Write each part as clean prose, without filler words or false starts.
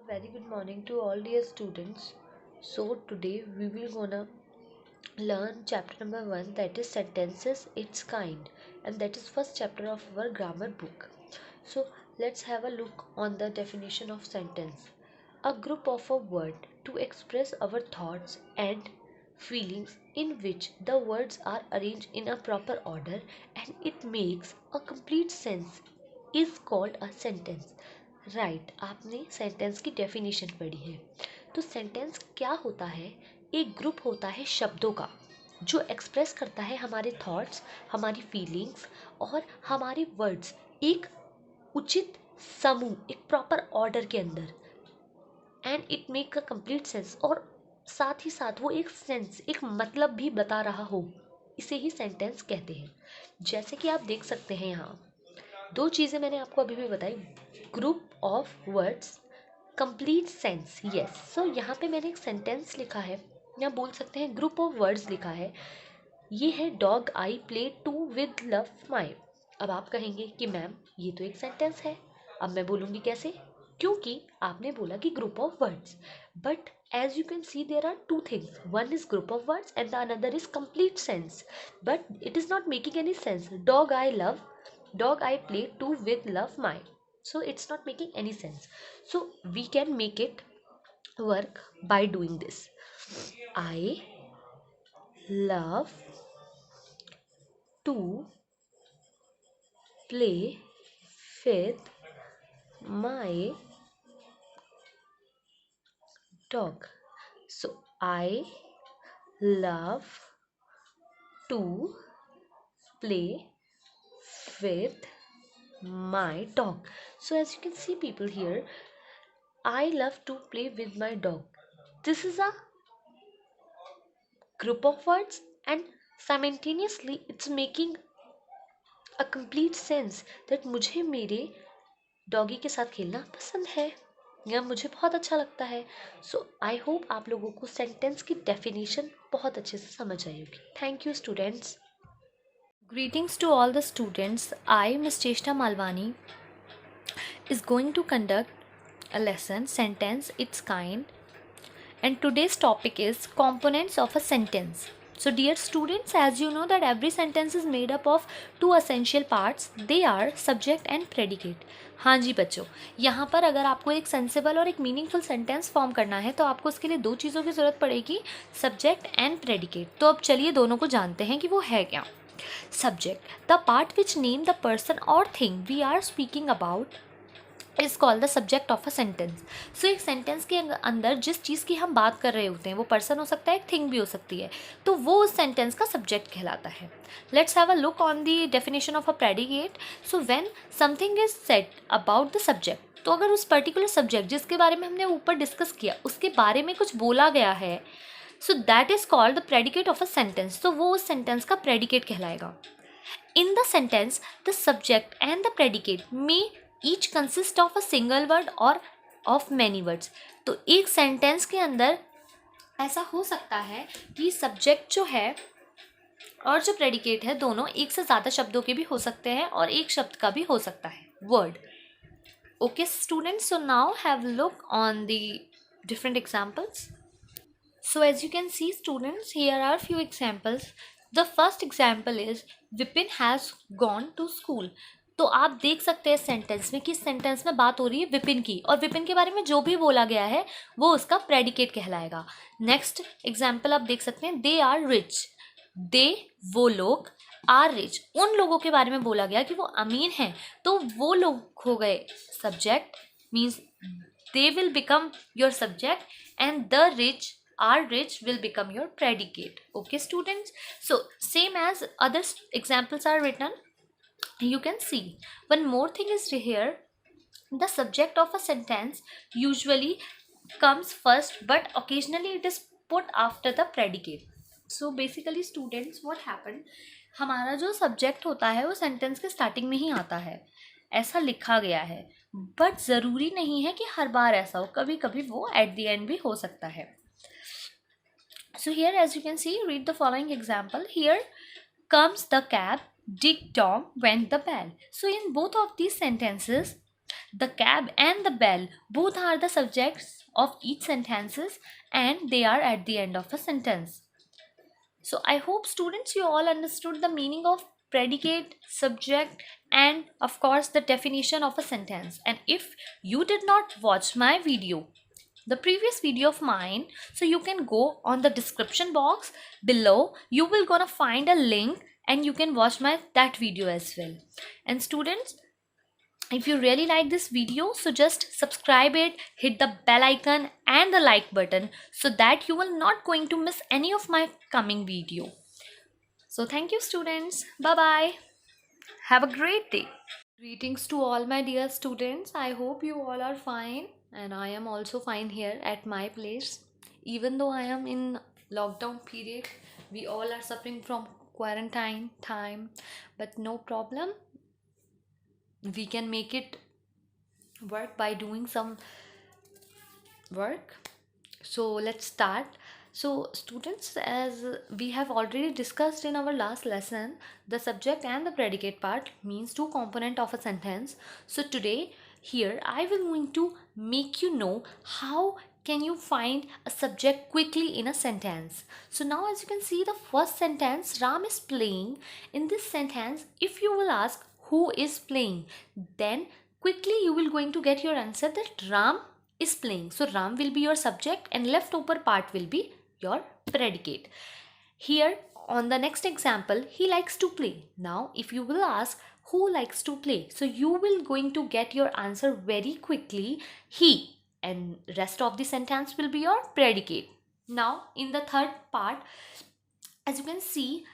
Very good morning to all dear students. So today we will gonna learn chapter number 1, that is sentences its kind, and that is first chapter of our grammar book. So let's have a look on the definition of sentence. A group of a word to express our thoughts and feelings in which the words are arranged in a proper order and it makes a complete sense is called a sentence. Right आपने sentence की definition पढ़ी है। तो sentence क्या होता है? एक group होता है शब्दों का जो एक्सप्रेस करता है हमारे थॉट्स, हमारी फीलिंग्स और हमारे वर्ड्स एक उचित समूह, एक प्रॉपर ऑर्डर के अंदर, and it make a complete sense, और साथ ही साथ वो एक सेंस, एक मतलब भी बता रहा हो, इसे ही सेंटेंस कहते हैं। जैसे कि आप देख सकते हैं यहाँ दो चीज़ें मैंने आपको अभी भी बताई, group of words, complete sense. Yes, so यहाँ पे मैंने एक सेंटेंस लिखा है, या बोल सकते हैं ग्रुप ऑफ वर्ड्स लिखा है। ये है dog I play to with love my. अब आप कहेंगे कि मैम ये तो एक सेंटेंस है। अब मैं बोलूँगी कैसे? क्योंकि आपने बोला कि group of words, but as you can see there are two things, one is group of words and the another is complete sense, but it is not making any sense. Dog I play to with love my, so it's not making any sense. So we can make it work by doing this. I love to play with my dog. So I love to play with my dog. So as you can see people here, I love to play with my dog. This is a group of words and simultaneously it's making a complete sense that मुझे मेरे doggy के साथ खेलना पसंद है या मुझे बहुत अच्छा लगता है। सो आई होप आप लोगों को सेंटेंस की डेफिनेशन बहुत अच्छे से समझ आई होगी। Thank you students. Greetings to all the students. I, Ms. Cheshta Malwani, is going to conduct a lesson, Sentence Its Kind, and today's topic is components of a sentence. So dear students, as you know that every sentence is made up of two essential parts. They are subject and predicate. हाँ जी बच्चों, यहाँ पर अगर आपको एक sensible और एक meaningful sentence form करना है तो आपको उसके लिए दो चीज़ों की ज़रूरत पड़ेगी, सब्जेक्ट एंड प्रेडिकेट। तो अब चलिए दोनों को जानते हैं कि वो है क्या। Subject, the part which name the person or thing we are speaking about is called the subject of a sentence. So एक सेंटेंस के अंदर जिस चीज़ की हम बात कर रहे होते हैं वो पर्सन हो सकता है, एक थिंग भी हो सकती है, तो वो उस सेंटेंस का सब्जेक्ट कहलाता है। Let's have a look on the definition of a predicate. So when something is said about the subject, तो अगर उस पर्टिकुलर सब्जेक्ट जिसके बारे में हमने ऊपर डिस्कस किया उसके बारे में कुछ बोला गया है, so that is called the predicate of a sentence. तो वो उस सेंटेंस का प्रेडिकेट कहलाएगा। In the sentence the subject and the predicate में each consist of a single word or of many words. तो एक सेंटेंस के अंदर ऐसा हो सकता है कि सब्जेक्ट जो है और जो प्रेडिकेट है दोनों एक से ज़्यादा शब्दों के भी हो सकते हैं और एक शब्द का भी हो सकता है word. Okay students, so now have look on the different examples. So as you can see students, here are few examples. The first example is Vipin has gone to school. तो आप देख सकते हैं सेंटेंस में कि sentence में बात हो रही है विपिन की, और विपिन के बारे में जो भी बोला गया है वो उसका प्रेडिकेट कहलाएगा। नेक्स्ट एग्जाम्पल आप देख सकते हैं, दे आर रिच। दे वो लोग, आर रिच उन लोगों के बारे में बोला गया कि वो अमीर हैं, तो वो लोग हो गए subject, means they will become your subject and the rich are rich will become your predicate. Okay students, so same as other examples are written, you can see one more thing is here. The subject of a sentence usually comes first but occasionally it is put after the predicate. So basically students, what happened, हमारा जो subject होता है वो sentence के starting में ही आता है, ऐसा लिखा गया है, बट ज़रूरी नहीं है कि हर बार ऐसा हो, कभी कभी वो एट द एंड भी हो सकता है। So here as you can see, read the following example. Here comes the cab, Dick Tom went the bell. So in both of these sentences The cab and the bell both are the subjects of each sentences, and they are at the end of a sentence. So I hope students you all understood the meaning of predicate, subject, and of course the definition of a sentence. And if you did not watch my video, the previous video of mine, so you can go on the description box below. You will gonna find a link and you can watch that video as well. And students, if you really like this video, so just subscribe it, hit the bell icon and the like button so that you will not going to miss any of my coming video. So thank you students. Bye bye. Have a great day. Greetings to all my dear students. I hope you all are fine, and I am also fine here at my place. Even though I am in lockdown period, we all are suffering from quarantine time, but no problem. We can make it work by doing some work. So let's start. So students, as we have already discussed in our last lesson, the subject and the predicate part means two component of a sentence. So today here I will going to make you know how can you find a subject quickly in a sentence. So now as you can see, the first sentence, Ram is playing. In this sentence, if you will ask who is playing, then quickly you will going to get your answer that Ram is playing. So Ram will be your subject and leftover part will be your predicate. Here on the next example, he likes to play. Now if you will ask who likes to play, so you will going to get your answer very quickly, he, and rest of the sentence will be your predicate. Now in the third part, as you can see,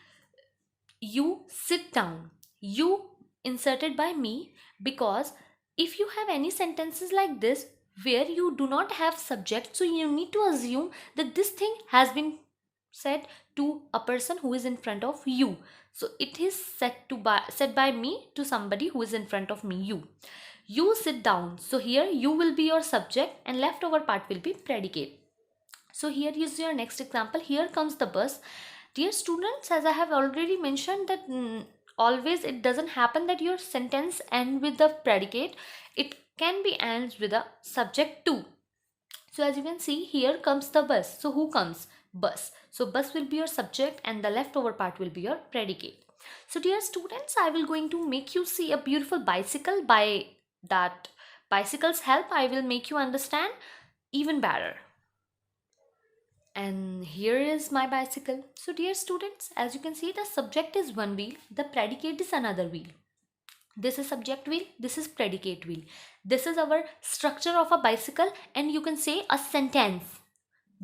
you sit down, you inserted by me, because if you have any sentences like this where you do not have subject, so you need to assume that this thing has been said to a person who is in front of you. So it is said by me to somebody who is in front of me, you sit down. So here you will be your subject and leftover part will be predicate. So here is your next example. Here comes the bus. Dear students, as I have already mentioned that always it doesn't happen that your sentence end with the predicate. It can be ends with a subject too. So as you can see, here comes the bus. So who comes? Bus. So bus will be your subject and the leftover part will be your predicate. So dear students, I will going to make you see a beautiful bicycle. By that bicycle's help, I will make you understand even better. And here is my bicycle. So dear students, as you can see, the subject is one wheel, the predicate is another wheel. This is subject wheel, this is predicate wheel. This is our structure of a bicycle, and you can say a sentence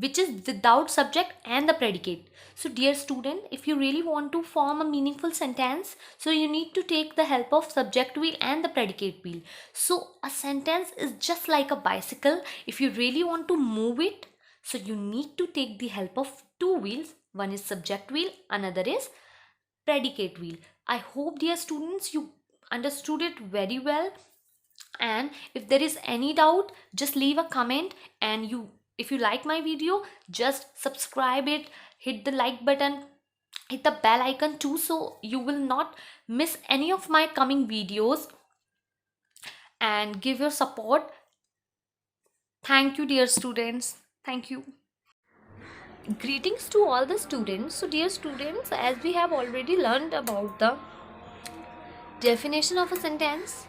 which is without subject and the predicate. So dear student, if you really want to form a meaningful sentence, so you need to take the help of subject wheel and the predicate wheel. So a sentence is just like a bicycle. If you really want to move it, so you need to take the help of two wheels. One is subject wheel, another is predicate wheel. I hope dear students you understood it very well, and if there is any doubt, just leave a comment. And if you like my video, just subscribe it, hit the like button, hit the bell icon too, so you will not miss any of my coming videos, and give your support. Thank you dear students. Thank you. Greetings to all the students. So dear students, as we have already learned about the definition of a sentence,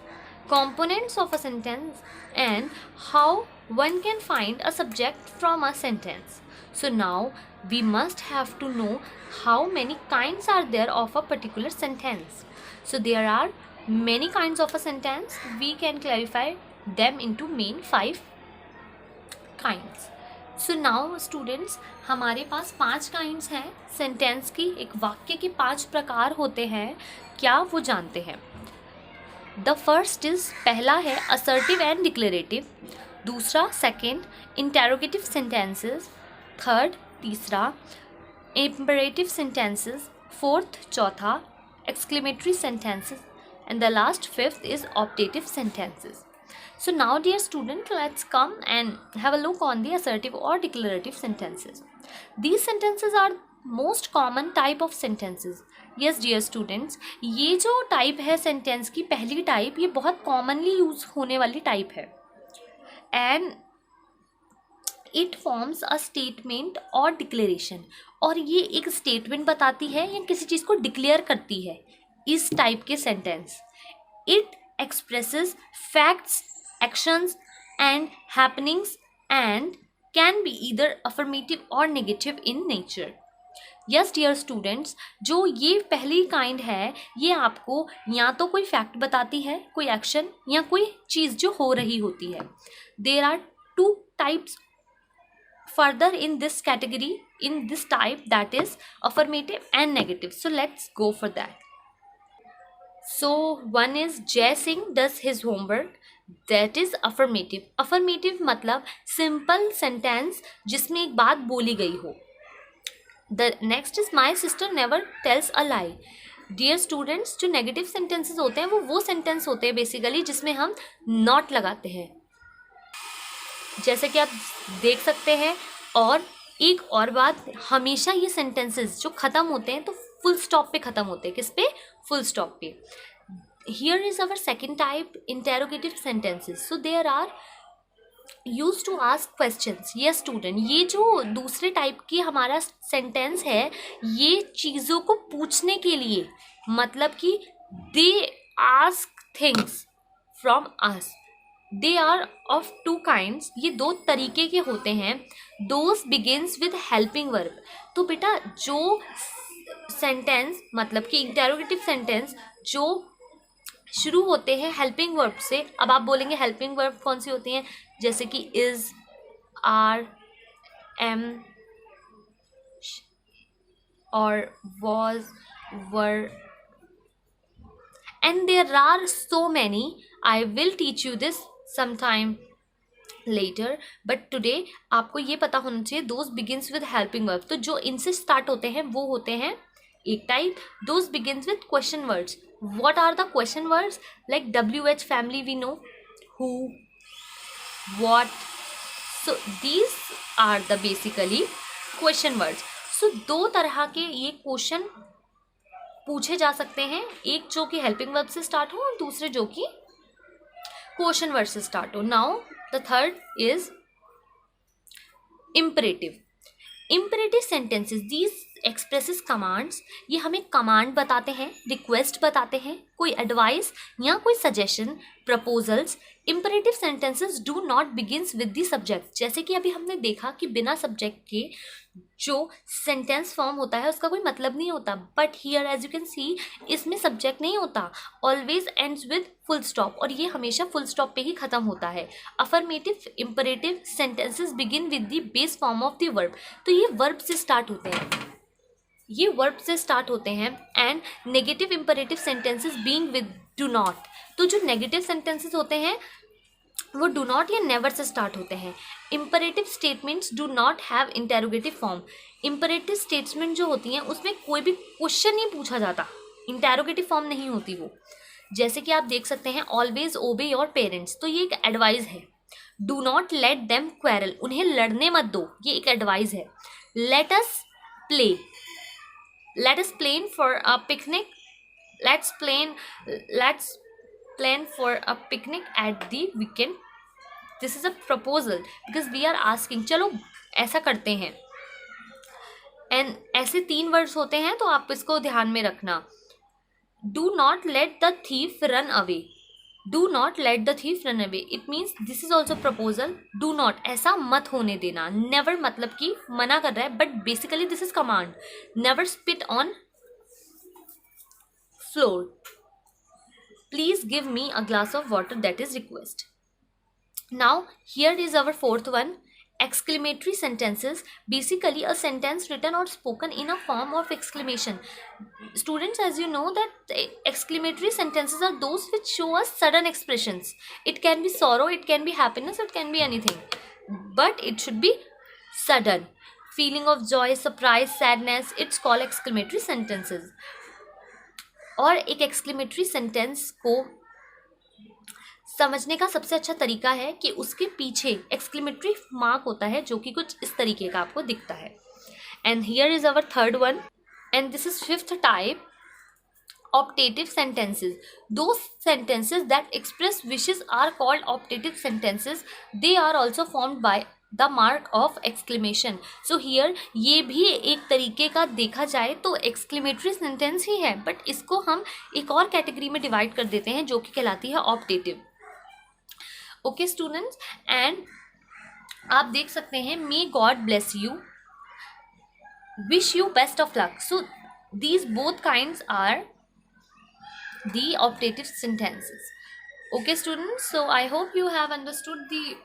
components of a sentence, and how one can find a subject from a sentence. So now we must have to know how many kinds are there of a particular sentence. So there are many kinds of a sentence. We can clarify them into main 5 kinds. So now students, हमारे पास 5 kinds हैं sentence की. एक वाक्य के 5 प्रकार होते हैं. क्या वो जानते हैं? द फर्स्ट इज, पहला है असर्टिव एंड डिक्लेरेटिव. दूसरा, सेकेंड, इंटेरोगेटिव सेंटेंसेस. थर्ड, तीसरा, इम्परेटिव सेंटेंसेस. फोर्थ, चौथा, exclamatory sentences. And the last, fifth, is optative sentences. So now dear student, let's come and have a look on the assertive or declarative sentences. These sentences are most common type of sentences. Yes dear students, ये जो type है sentence की, पहली type, ये बहुत commonly use होने वाली type है and it forms a statement और डिक्लेरेशन। और ये एक स्टेटमेंट बताती है या किसी चीज़ को डिक्लेयर करती है इस टाइप के sentence. It expresses facts, actions and happenings and can be either affirmative or negative in nature. Yes dear students, जो ये पहली काइंड है ये आपको या तो कोई फैक्ट बताती है, कोई एक्शन या कोई चीज़ जो हो रही होती है। There are two types further in this category, in this type, that is affirmative and negative. So let's go for that. So one is Jay Singh does his homework, that is affirmative. Affirmative मतलब simple sentence जिसमें एक बात बोली गई हो. The next is my sister never tells a lie. Dear students, जो negative sentences होते हैं वो सेंटेंस होते हैं बेसिकली जिसमें हम नॉट लगाते हैं, जैसे कि आप देख सकते हैं। और एक और बात, हमेशा ये सेंटेंसेस जो ख़त्म होते हैं तो फुल स्टॉप पे ख़त्म होते हैं। किस पे? फुल स्टॉप पे। Here is our second type, interrogative sentences. So there are use to ask questions. ये स्टूडेंट, ये जो दूसरे टाइप की हमारा सेंटेंस है, ये चीज़ों को पूछने के लिए, मतलब कि they ask things from us. They are of two kinds, ये दो तरीके के होते हैं। Those begins with helping verb. तो बेटा जो सेंटेंस, मतलब कि इंटेरोगेटिव सेंटेंस जो शुरू होते हैं हेल्पिंग वर्ब से। अब आप बोलेंगे हेल्पिंग वर्ब कौन सी होती हैं, जैसे कि इज, आर, एम और was, were, and there are so many. I will teach you this sometime later, but today आपको ये पता होना चाहिए those begins with helping verb। तो जो इनसे स्टार्ट होते हैं वो होते हैं एक type. those begins with question words। what are the question words? like WH family we know, who, what, so these are the basically question words। so दो तरह के ये क्वेश्चन पूछे जा सकते हैं, एक जो कि हेल्पिंग वर्ब से स्टार्ट हो और दूसरे जो कि क्वेश्चन वर्ड से स्टार्ट हो। Now the third is imperative. Imperative sentences, these expresses commands. ये हमें कमांड बताते हैं, रिक्वेस्ट बताते हैं, कोई एडवाइस या कोई suggestion, proposals. Imperative sentences do not begins with the subject. जैसे कि अभी हमने देखा कि बिना सब्जेक्ट के जो सेंटेंस फॉर्म होता है उसका कोई मतलब नहीं होता, but here as you can see इसमें सब्जेक्ट नहीं होता, always ends with full stop, और ये हमेशा फुल स्टॉप पे ही खत्म होता है। Affirmative imperative sentences begin with the base form of the verb. तो ये वर्ब से स्टार्ट होते हैं, ये वर्ब से स्टार्ट होते हैं। And negative imperative sentences being with do not. तो जो नेगेटिव सेंटेंसेस होते हैं वो डू नॉट या नेवर से स्टार्ट होते हैं। Imperative statements do not have interrogative form. Imperative statement जो होती हैं उसमें कोई भी क्वेश्चन नहीं पूछा जाता, इंटेरोगेटिव फॉर्म नहीं होती वो। जैसे कि आप देख सकते हैं ऑलवेज ओबे योर पेरेंट्स, तो ये एक एडवाइस है। Do not let them quarrel, उन्हें लड़ने मत दो, ये एक एडवाइस है। Let us play, let us plan for a picnic, let's plan for a picnic at the weekend, this is a proposal because we are asking, चलो ऐसा करते हैं। एंड ऐसे 3 वर्ड्स होते हैं तो आप इसको ध्यान में रखना। Do not let the thief run away, do not let the thief run away, it means this is also proposal. Do not, ऐसा मत होने देना। नेवर मतलब कि मना कर रहा है, but basically this is command. Never spit on floor, please give me a glass of water, that is request. Now here is our fourth one, exclamatory sentences, basically a sentence written or spoken in a form of exclamation. Students, as you know that exclamatory sentences are those which show us sudden expressions. It can be sorrow, it can be happiness, it can be anything, but it should be sudden. Feeling of joy, surprise, sadness, it's called exclamatory sentences. और एक exclamatory sentence को समझने का सबसे अच्छा तरीका है कि उसके पीछे एक्सक्लेमेटरी मार्क होता है जो कि कुछ इस तरीके का आपको दिखता है। And here is our third one, and this is fifth type, optative sentences. Those sentences that express wishes are called optative sentences. They are also formed by the mark of exclamation. So here ये भी एक तरीके का देखा जाए तो exclamatory sentence ही है, but इसको हम एक और कैटेगरी में डिवाइड कर देते हैं जो कि कहलाती है ऑप्टेटिव. ओके स्टूडेंट्स, एंड आप देख सकते हैं may God bless you, wish you best of luck. So these both kinds are the optative sentences. Okay students, so I hope you have understood the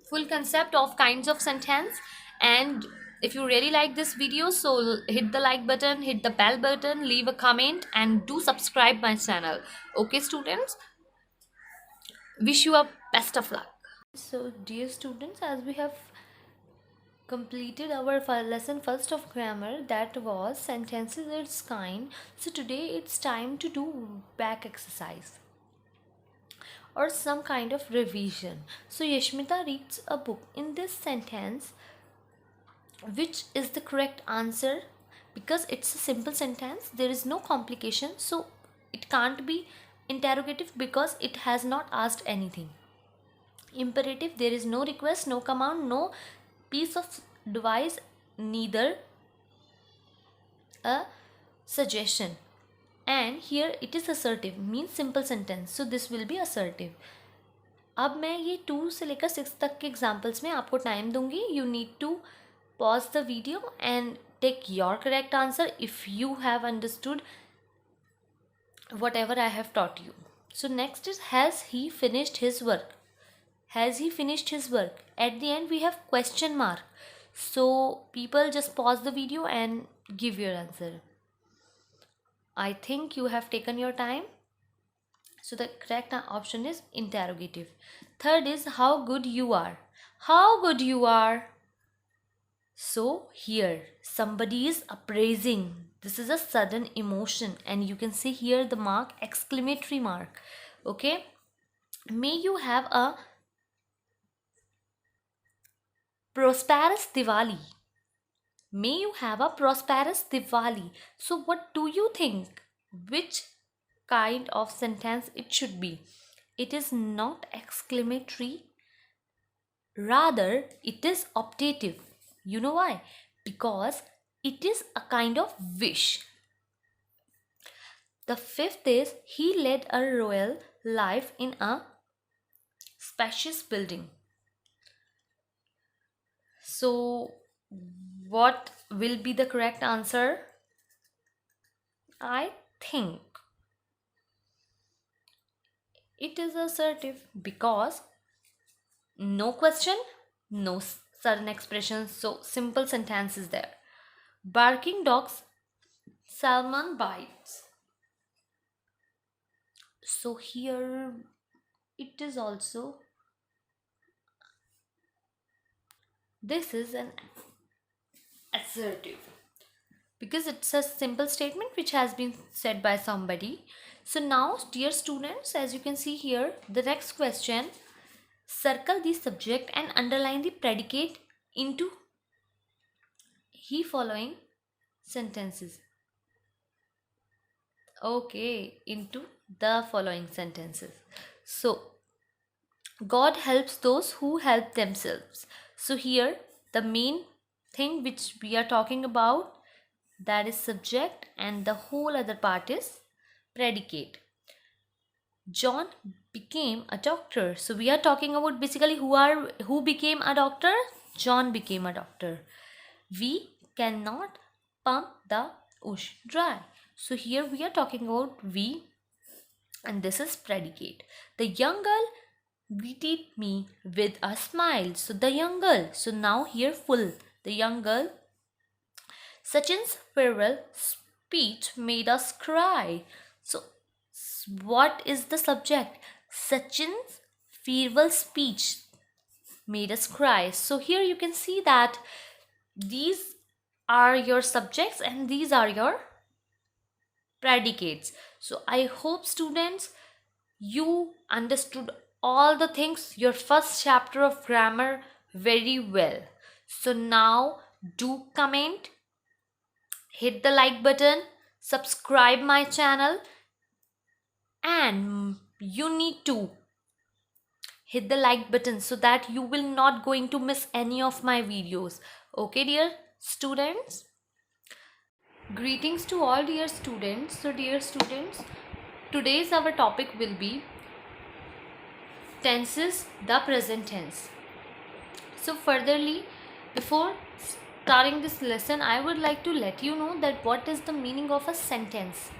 full concept of kinds of sentence. And if you really like this video, so hit the like button, hit the bell button, leave a comment, and do subscribe my channel. Okay students, wish you a best of luck. So dear students, as we have completed our lesson first of grammar, that was sentences its kind. So today it's time to do back exercise or some kind of revision. So Yashmita reads a book. In this sentence, which is the correct answer? Because it's a simple sentence, there is no complication, so it can't be interrogative because it has not asked anything. Imperative, there is no request, no command, no piece of device, neither a suggestion. And here it is assertive, means simple sentence, so this will be assertive. अब मैं ये 2 से लेकर 6 तक के examples में आपको time दूंगी. You need to pause the video and take your correct answer if you have understood whatever I have taught you. So next is, has he finished his work? Has he finished his work? At the end we have question mark. So people just pause the video and give your answer. I think you have taken your time. So the correct option is interrogative. Third is, how good you are. How good you are. So here somebody is appraising. This is a sudden emotion, and you can see here the mark, exclamatory mark. Okay, may you have a prosperous Diwali. May you have a prosperous Diwali. So what do you think? Which kind of sentence it should be? It is not exclamatory, rather it is optative. You know why? Because it is a kind of wish. The fifth is, he led a royal life in a spacious building. So what will be the correct answer? I think it is assertive because no question, no sudden expressions, so simple sentence is there. Barking dogs, salmon bites. So here it is also, this is an assertive because it's a simple statement which has been said by somebody. So now dear students, as you can see here, the next question, circle the subject and underline the predicate into he following sentences. Okay, into the following sentences. So God helps those who help themselves. So here the main thing which we are talking about, that is subject, and the whole other part is predicate. John became a doctor. So we are talking about basically who became a doctor. John became a doctor. We cannot pump the ocean dry. So here we are talking about we, and this is predicate. The young girl greeted me with a smile. So the young girl, so now here full, the young girl. Sachin's farewell speech made us cry. So what is the subject? Sachin's farewell speech made us cry. So here you can see that these are your subjects and these are your predicates. So I hope students you understood all the things, your first chapter of grammar, very well. So now do comment hit the like button, subscribe my channel, and you need to hit the like button so that you will not going to miss any of my videos. Okay, dear students? Greetings to all dear students. So dear students, today's our topic will be tenses, the present tense. So furtherly, before starting this lesson, I would like to let you know that what is the meaning of a sentence.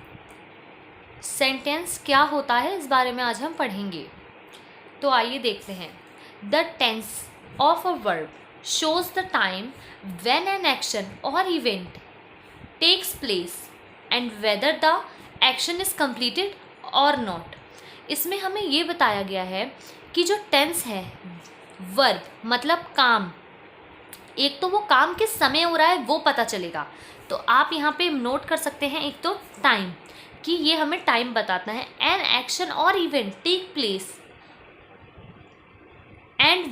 Sentence क्या होता है इस बारे में आज हम पढ़ेंगे. तो आइए देखते हैं. The tense of a verb shows the time when an action or event takes place and whether the action is completed or not. इसमें हमें ये बताया गया है कि जो टेंस है, वर्ब मतलब काम, एक तो वो काम किस समय हो रहा है वो पता चलेगा. तो आप यहाँ पे नोट कर सकते हैं एक तो टाइम, कि ये हमें टाइम बताता है. एन एक्शन और event take place and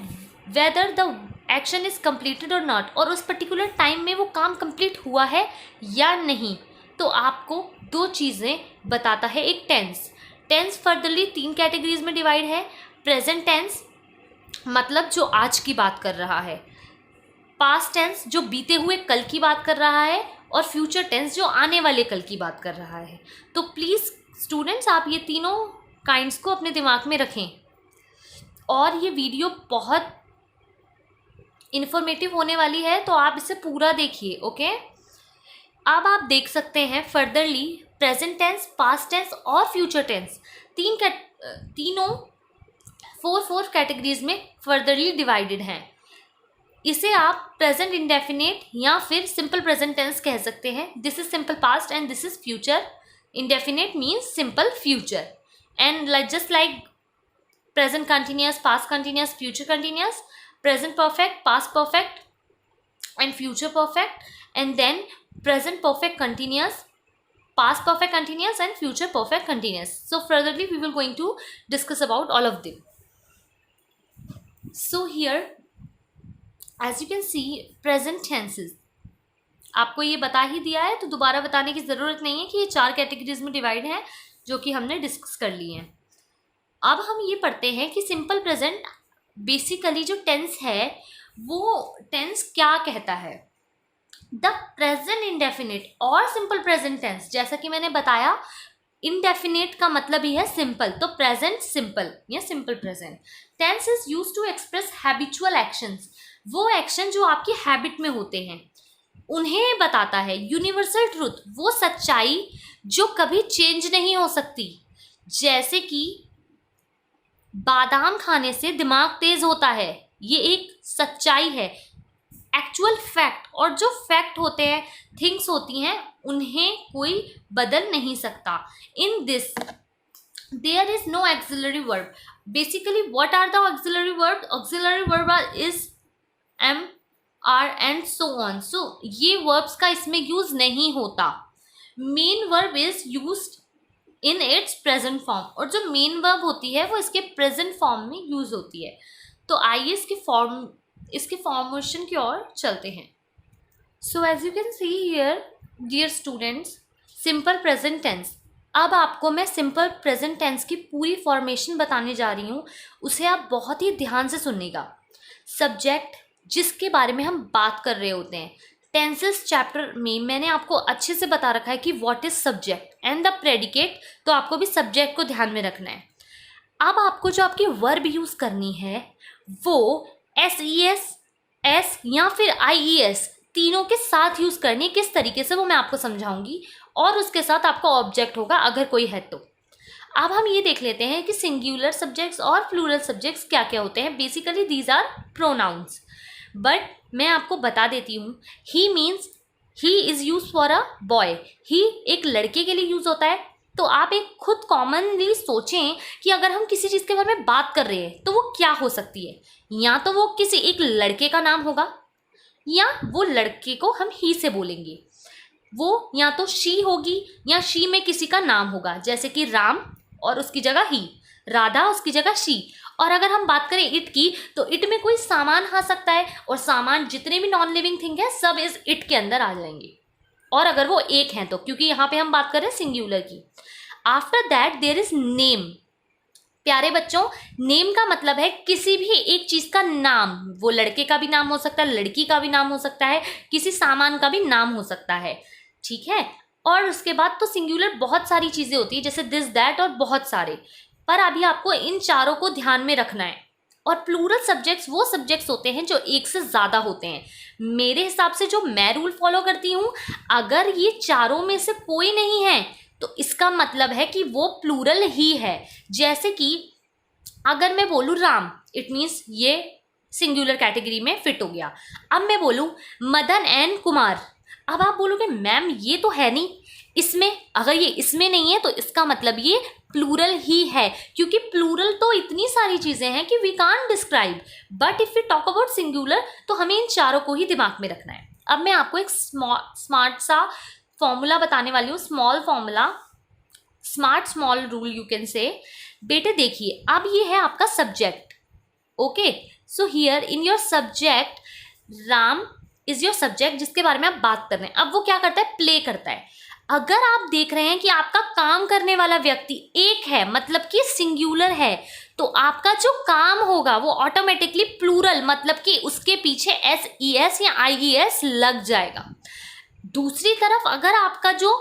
whether the action is completed और नॉट, और उस पर्टिकुलर टाइम में वो काम कंप्लीट हुआ है या नहीं. तो आपको दो चीज़ें बताता है एक टेंस. टेंस फर्दरली 3 कैटेगरीज में डिवाइड है. प्रेजेंट टेंस मतलब जो आज की बात कर रहा है, पास्ट टेंस जो बीते हुए कल की बात कर रहा है, और फ्यूचर टेंस जो आने वाले कल की बात कर रहा है. तो प्लीज़ स्टूडेंट्स आप ये तीनों काइंड्स को अपने दिमाग में रखें. और ये वीडियो बहुत इन्फॉर्मेटिव होने वाली है, तो आप इसे पूरा देखिए. ओके, अब आप देख सकते हैं furtherly present tense, past tense और फ्यूचर टेंस तीनों 4 कैटेगरीज में फर्दरली डिवाइडेड हैं. इसे आप प्रेजेंट इंडेफिनेट या फिर सिंपल प्रेजेंट टेंस कह सकते हैं. This is simple past and this is future indefinite means simple future. And just like present continuous, past continuous, future continuous, present perfect, past perfect and future perfect, and then present perfect continuous, past perfect continuous and future perfect continuous. So furtherly we will going to discuss about all of them. So here as you can see present tenses आपको ये बता ही दिया है, तो दोबारा बताने की ज़रूरत नहीं है कि ये 4 कैटेगरीज में डिवाइड हैं जो कि हमने डिस्कस कर ली हैं. अब हम ये पढ़ते हैं कि सिंपल प्रेजेंट बेसिकली जो टेंस है वो टेंस क्या कहता है. द प्रेजेंट इंडेफिनिट और सिंपल प्रेजेंट टेंस, जैसा कि मैंने बताया इंडेफिनिट का मतलब ही है सिंपल, तो प्रेजेंट सिंपल या simple present tense is used to express habitual actions. वो एक्शन जो आपकी हैबिट में होते हैं उन्हें बताता है. यूनिवर्सल ट्रूथ वो सच्चाई जो कभी चेंज नहीं हो सकती, जैसे कि बादाम खाने से दिमाग तेज होता है, ये एक सच्चाई है. एक्चुअल फैक्ट, और जो फैक्ट होते हैं, थिंग्स होती हैं, उन्हें कोई बदल नहीं सकता. In this there is no auxiliary verb. Basically what are the auxiliary verb? Auxiliary verb is am, are and so on. So ये वर्ब्स का इसमें यूज नहीं होता. Main verb is used in its present form, और जो main verb होती है वो इसके प्रेजेंट फॉर्म में यूज होती है. तो आइए इसके फॉर्मेशन की ओर चलते हैं. So as you can see here dear students, simple present tense. अब आपको मैं सिंपल प्रेजेंट टेंस की पूरी फॉर्मेशन बताने जा रही हूँ, उसे आप बहुत ही ध्यान से सुनिएगा. सब्जेक्ट जिसके बारे में हम बात कर रहे होते हैं, टेंसेस चैप्टर में मैंने आपको अच्छे से बता रखा है कि what is subject and the predicate, तो आपको भी सब्जेक्ट को ध्यान में रखना है. अब आपको जो आपकी वर्ब यूज़ करनी है वो SES, S या फिर IES तीनों के साथ यूज़ करनी है. किस तरीके से वो मैं आपको समझाऊंगी, और उसके साथ आपका ऑब्जेक्ट होगा अगर कोई है तो. अब हम ये देख लेते हैं कि सिंगुलर सब्जेक्ट्स और प्लूरल सब्जेक्ट्स क्या क्या होते हैं. Basically these are pronouns, but मैं आपको बता देती हूँ. He means he is use for a boy. He एक लड़के के लिए यूज़ होता है. तो आप एक खुद कॉमनली सोचें कि अगर हम किसी चीज़ के बारे में बात कर रहे हैं तो वो क्या हो सकती है. या तो वो किसी एक लड़के का नाम होगा, या वो लड़के को हम ही से बोलेंगे. वो या तो शी होगी, या शी में किसी का नाम होगा, जैसे कि राम और उसकी जगह ही, राधा उसकी जगह शी. और अगर हम बात करें इट की, तो इट में कोई सामान आ सकता है, और सामान जितने भी नॉन लिविंग थिंग है सब इस इट के अंदर आ जाएंगे. और अगर वो एक हैं तो, क्योंकि यहाँ पे हम बात कर रहे हैं सिंगुलर की। After that there is name. प्यारे बच्चों, नेम का मतलब है किसी भी एक चीज का नाम। वो लड़के का भी नाम हो सकता है, लड़की का भी नाम हो सकता है, किसी सामान का भी नाम हो सकता है, ठीक है। और उसके बाद तो सिंगुलर बहुत सारी चीजें होती है, जैसे दिस दैट और बहुत सारे, पर अभी आपको इन चारों को ध्यान में रखना है। और प्लूरल सब्जेक्ट्स वो सब्जेक्ट्स होते हैं जो एक से ज्यादा होते हैं। मेरे हिसाब से जो मैं रूल फॉलो करती हूँ, अगर ये चारों में से कोई नहीं है तो इसका मतलब है कि वो प्लूरल ही है। जैसे कि अगर मैं बोलूँ राम, इट मीन्स ये सिंगुलर कैटेगरी में फिट हो गया। अब मैं बोलूँ मदन एंड कुमार, अब आप बोलोगे मैम ये तो है नहीं इसमें, अगर ये इसमें नहीं है तो इसका मतलब ये प्लूरल ही है, क्योंकि प्लूरल तो इतनी सारी चीजें हैं कि we can't describe, but if we talk about singular तो हमें इन चारों को ही दिमाग में रखना है। अब मैं आपको एक स्मार्ट सा फॉर्मूला बताने वाली हूँ, small formula, smart small rule you can say. बेटे देखिए, अब ये है आपका subject, okay. So here in your subject, Ram is your subject जिसके बारे में आप बात कर रहे हैं। अब वो क्या करता है, प्ले करता है। अगर आप देख रहे हैं कि आपका काम करने वाला व्यक्ति एक है, मतलब कि सिंगुलर है, तो आपका जो काम होगा वो ऑटोमेटिकली प्लूरल, मतलब कि उसके पीछे SES या IES लग जाएगा। दूसरी तरफ अगर आपका जो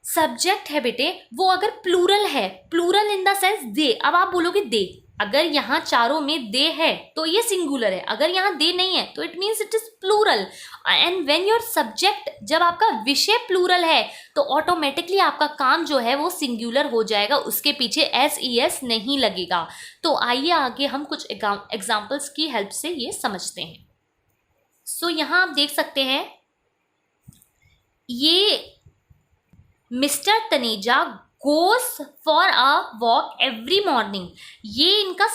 सब्जेक्ट है बेटे वो अगर प्लूरल है, plural in the sense they, अब आप बोलोगे दे, अगर यहाँ चारों में दे है तो ये सिंगुलर है, अगर यहाँ दे नहीं है तो it means it is plural. And when your subject, जब आपका विषय प्लूरल है तो ऑटोमेटिकली आपका काम जो है वो सिंगुलर हो जाएगा, उसके पीछे SES नहीं लगेगा। तो आइए आगे हम कुछ एग्जाम्पल्स की हेल्प से ये समझते हैं। सो यहाँ आप देख सकते हैं, ये mister Taneja goes for a walk every morning, ये इनका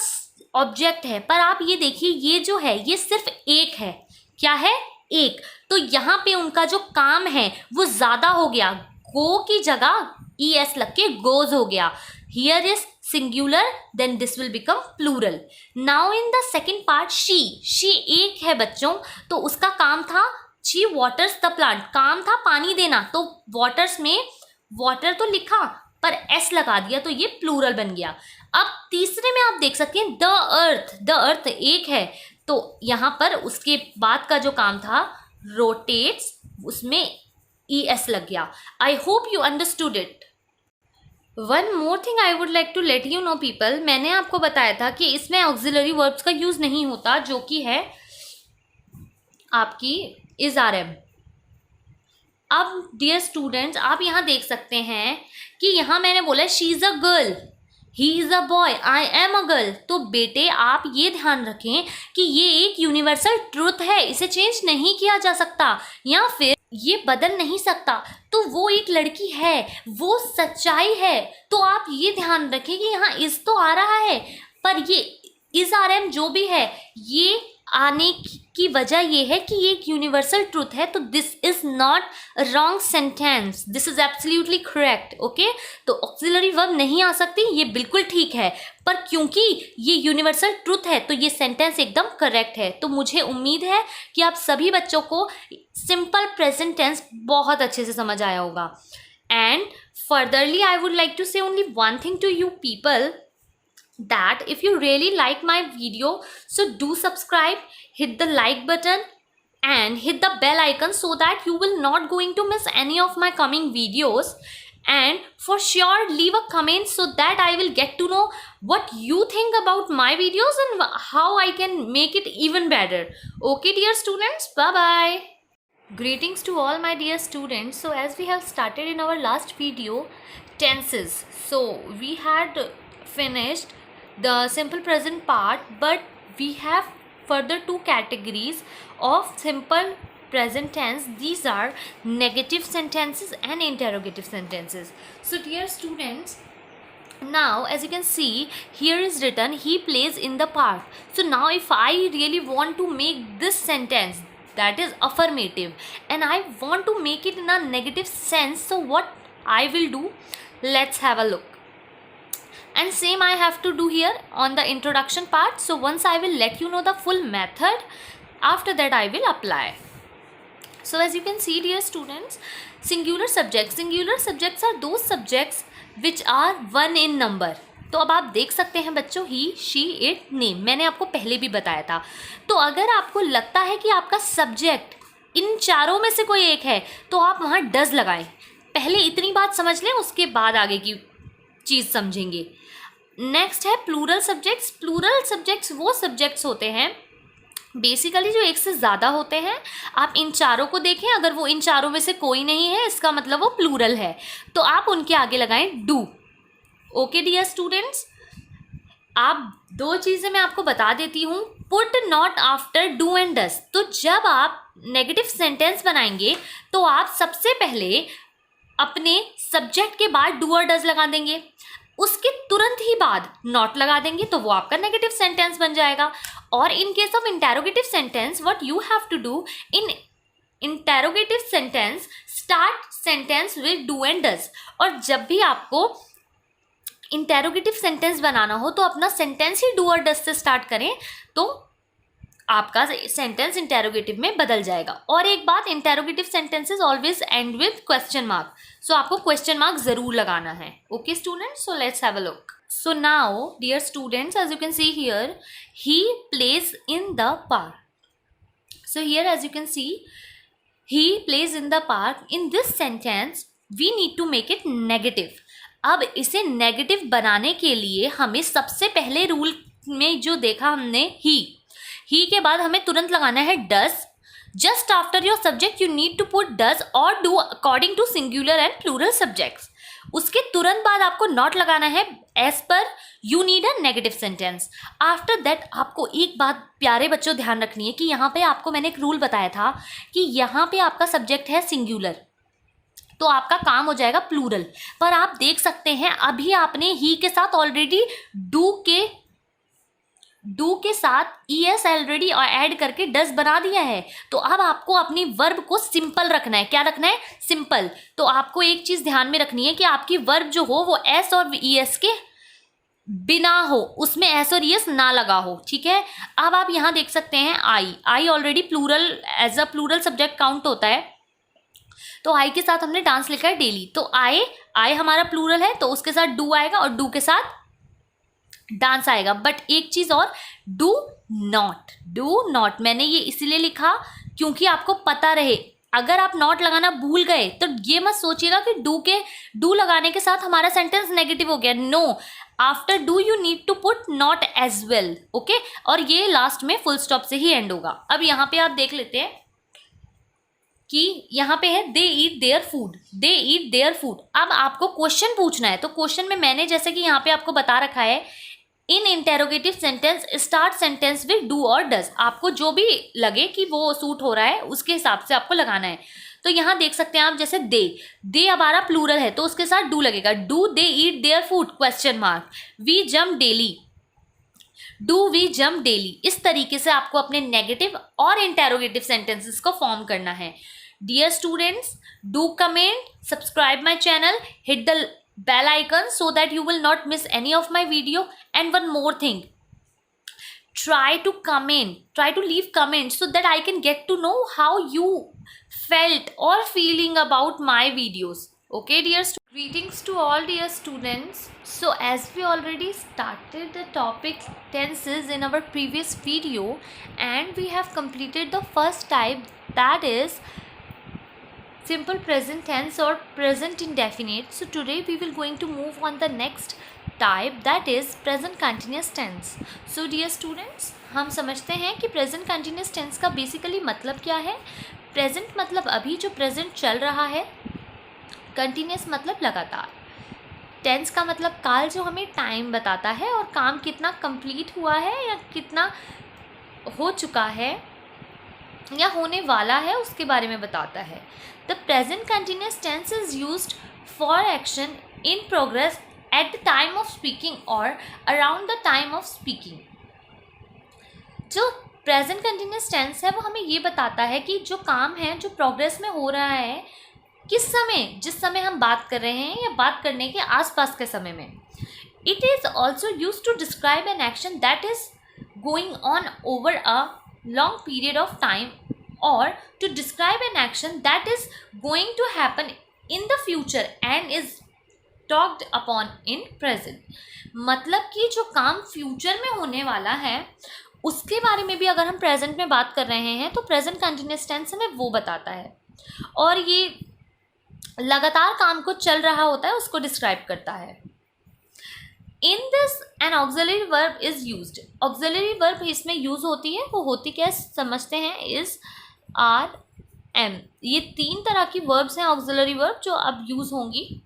ऑब्जेक्ट है, पर आप ये देखिए ये जो है ये सिर्फ एक है, क्या है, एक। तो यहाँ पे उनका जो काम है वो ज्यादा हो गया, गो की जगह ES लग के गोज हो गया। Here is singular, then this will become plural. Now in the second part, she एक है बच्चों, तो उसका काम था शी वाटर्स द प्लांट, काम था पानी देना, तो वाटर्स में वाटर तो लिखा पर S लगा दिया तो ये प्लूरल बन गया। अब तीसरे में आप देख सकते हैं द अर्थ एक है, तो यहाँ पर उसके बाद का जो काम था रोटेट्स, उसमें ES लग गया। I hope you understood it. One more thing I would like to let you know people, मैंने आपको बताया था कि इसमें ऑक्सिलरी वर्ब्स का यूज नहीं होता, जो कि है आपकी इज RM। अब डियर स्टूडेंट्स, आप यहाँ देख सकते हैं कि यहाँ मैंने बोला she is a girl, he is a boy, I am a girl. तो बेटे आप ये ध्यान रखें कि ये एक यूनिवर्सल ट्रूथ है, इसे चेंज नहीं किया जा सकता या फिर ये बदल नहीं सकता। तो वो एक लड़की है, वो सच्चाई है। तो आप ये ध्यान रखें कि यहाँ इस तो आ रहा है, पर ये इज RM जो भी है, ये आने की वजह ये है कि ये एक यूनिवर्सल ट्रूथ है, तो this is not wrong sentence, this is absolutely correct, okay. तो ऑक्सिलरी वर्ब नहीं आ सकती, ये बिल्कुल ठीक है, पर क्योंकि ये यूनिवर्सल ट्रूथ है तो ये सेंटेंस एकदम करेक्ट है। तो मुझे उम्मीद है कि आप सभी बच्चों को सिंपल प्रेजेंट टेंस बहुत अच्छे से समझ आया होगा। And furtherly I would like to say only one thing to you people, that if you really like my video, so do subscribe, hit the like button and hit the bell icon so that you will not going to miss any of my coming videos. And for sure leave a comment so that I will get to know what you think about my videos and how I can make it even better. Okay dear students, bye bye. Greetings to all my dear students. So as we have started in our last video tenses, so we had finished the simple present part, but we have further two categories of simple present tense. These are negative sentences and interrogative sentences. So dear students, now as you can see here is written he plays in the park. So now if I really want to make this sentence that is affirmative and I want to make it in a negative sense, so what I will do, let's have a look. And same I have to do here on the introduction part. So once I will let you know the full method, after that I will apply. So as you can see, dear students, singular subjects are those subjects which are one in number. तो अब आप देख सकते हैं बच्चों, ही, she, it, name, मैंने आपको पहले भी बताया था. तो अगर आपको लगता है कि आपका सब्जेक्ट इन चारों में से कोई एक है तो आप वहाँ डज लगाएं. पहले इतनी बात समझ लें, उसके बाद आगे की चीज़ समझेंगे. नेक्स्ट है प्लूरल सब्जेक्ट्स. प्लूरल सब्जेक्ट्स वो सब्जेक्ट्स होते हैं बेसिकली जो एक से ज़्यादा होते हैं. आप इन चारों को देखें, अगर वो इन चारों में से कोई नहीं है इसका मतलब वो प्लूरल है, तो आप उनके आगे लगाएं डू. ओके डियर स्टूडेंट्स, आप दो चीज़ें मैं आपको बता देती हूँ. Put not after do and does. तो जब आप नेगेटिव सेंटेंस बनाएंगे तो आप सबसे पहले अपने सब्जेक्ट के बाद डू और डज लगा देंगे, उसके तुरंत ही बाद नॉट लगा देंगे, तो वो आपका नेगेटिव सेंटेंस बन जाएगा. और in case of interrogative sentence what you have to do in interrogative sentence, start sentence with do and does. और जब भी आपको इंटेरोगेटिव सेंटेंस बनाना हो तो अपना sentence he do or does से स्टार्ट करें, तो आपका सेंटेंस इंटेरोगेटिव में बदल जाएगा. और एक बात, interrogative sentences always end with question mark, सो आपको क्वेश्चन मार्क जरूर लगाना है. Okay students, so let's have a look. So now dear students, as you can see here, he plays in the park. So here as you can see, he plays in the park. In this sentence we need to make it negative. अब इसे negative बनाने के लिए हमें सबसे पहले rule में जो देखा हमने, ही के बाद हमें तुरंत लगाना है does. Just after your subject you need to put does or do according to singular and plural subjects. उसके तुरंत बाद आपको नॉट लगाना है as per you need a negative sentence. After that आपको एक बात प्यारे बच्चों ध्यान रखनी है कि यहाँ पे आपको मैंने एक रूल बताया था कि यहाँ पे आपका सब्जेक्ट है सिंगुलर, तो आपका काम हो जाएगा प्लूरल. पर आप देख सकते हैं अभी आपने ही के साथ ऑलरेडी डू के साथ es ऑलरेडी ऐड करके डज बना दिया है. तो अब आपको अपनी वर्ब को सिंपल रखना है. क्या रखना है? सिंपल. तो आपको एक चीज़ ध्यान में रखनी है कि आपकी वर्ब जो हो वो s और es के बिना हो, उसमें s और es ना लगा हो. ठीक है. अब आप यहाँ देख सकते हैं I already plural, as a plural subject count होता है, तो आई के साथ हमने डांस लिखा है डेली. तो आई हमारा प्लूरल है, तो उसके साथ डू आएगा और डू के साथ डांस आएगा. बट एक चीज़ और, डू नॉट मैंने ये इसलिए लिखा क्योंकि आपको पता रहे. अगर आप नॉट लगाना भूल गए तो ये मत सोचिएगा कि डू लगाने के साथ हमारा सेंटेंस नेगेटिव हो गया. No, after do you need to put not as well. Okay. और ये लास्ट में फुल स्टॉप से ही एंड होगा. अब यहाँ पे आप देख लेते हैं कि यहाँ पे है दे ईट देयर फूड. अब आपको क्वेश्चन पूछना है, तो क्वेश्चन में मैंने जैसे कि यहाँ पे आपको बता रखा है, in interrogative sentence start sentence with do or does. आपको जो भी लगे कि वो सूट हो रहा है उसके हिसाब से आपको लगाना है. तो यहाँ देख सकते हैं आप, जैसे दे हमारा प्लूरल है तो उसके साथ डू लगेगा. Do they eat their food question mark. We jump daily, do we jump daily. इस तरीके से आपको अपने नेगेटिव और इंटेरोगेटिव सेंटेंसेस को फॉर्म करना है. Dear students, do comment, subscribe my channel, hit the bell icon so that you will not miss any of my video. And one more thing, try to leave comments so that I can get to know how you felt or feeling about my videos. Okay dear greetings to all dear students. So as we already started the topic tenses in our previous video and we have completed the first type, that is simple present tense or present indefinite. So today we will going to move on the next type, that is present continuous tense. So dear students, हम समझते हैं कि present continuous tense का basically मतलब क्या है. present मतलब अभी जो present चल रहा है, continuous मतलब लगातार, tense का मतलब काल जो हमें टाइम बताता है और काम कितना complete हुआ है या कितना हो चुका है या होने वाला है उसके बारे में बताता है. The present continuous tense is used for action in progress at the time of speaking or around the time of speaking. जो present continuous tense है वो हमें ये बताता है कि जो काम है जो प्रोग्रेस में हो रहा है किस समय, जिस समय हम बात कर रहे हैं या बात करने के आसपास के समय में. It is also used to describe an action that is going on over a long period of time or to describe an action that is going to happen in the future and is talked upon in present। मतलब कि जो काम future में होने वाला है उसके बारे में भी अगर हम प्रेजेंट में बात कर रहे हैं तो प्रेजेंट कंटिन्यूअस टेंस हमें वो बताता है, और ये लगातार काम को चल रहा होता है उसको डिस्क्राइब करता है। In this N auxiliary verb is used. Auxiliary verb इसमें यूज होती है, वो होती क्या समझते हैं, इज, आर, एम। ये 3 तरह की वर्ब्स हैं ऑक्सिलरी वर्ब जो अब यूज होंगी।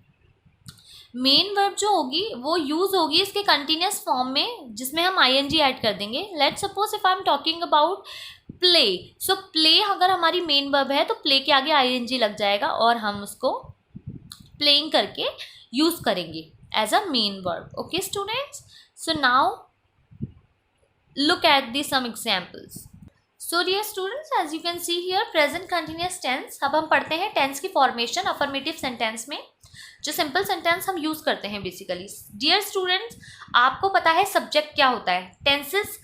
मेन वर्ब जो होगी वो यूज होगी इसके कंटिन्यूअस फॉर्म में जिसमें हम आईएनजी ऐड कर देंगे। Let's suppose if I am talking about play, so play अगर हमारी मेन वर्ब है तो प्ले के आगे आईएनजी लग जाएगा और हम उसको प्लेइंग करके यूज करेंगे as a main verb. Okay students, so now look at the some examples. So dear students, as you can see here present continuous tense। अब हम पढ़ते हैं टेंस की फॉर्मेशन अफर्मेटिव सेंटेंस में, जो सिंपल सेंटेंस हम use करते हैं बेसिकली। डियर स्टूडेंट्स, आपको पता है सब्जेक्ट क्या होता है। टेंसेस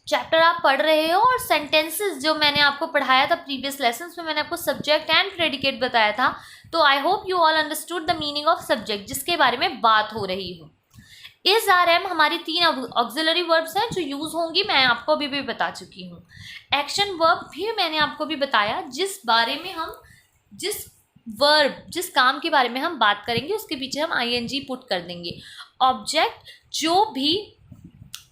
चैप्टर आप पढ़ रहे हो और सेंटेंसेस जो मैंने आपको पढ़ाया था प्रीवियस लेसन्स में, मैंने आपको सब्जेक्ट एंड प्रेडिकेट बताया था। तो I hope you all understood the meaning of subject जिसके बारे में बात हो रही हो। इज, आर, एम हमारी 3 ऑक्सिलरी वर्ब्स हैं जो यूज होंगी, मैं आपको अभी भी बता चुकी हूँ। एक्शन वर्ब भी मैंने आपको भी बताया, जिस बारे में हम जिस काम के बारे में हम बात करेंगे उसके पीछे हम आईएनजी पुट कर देंगे। ऑब्जेक्ट, जो भी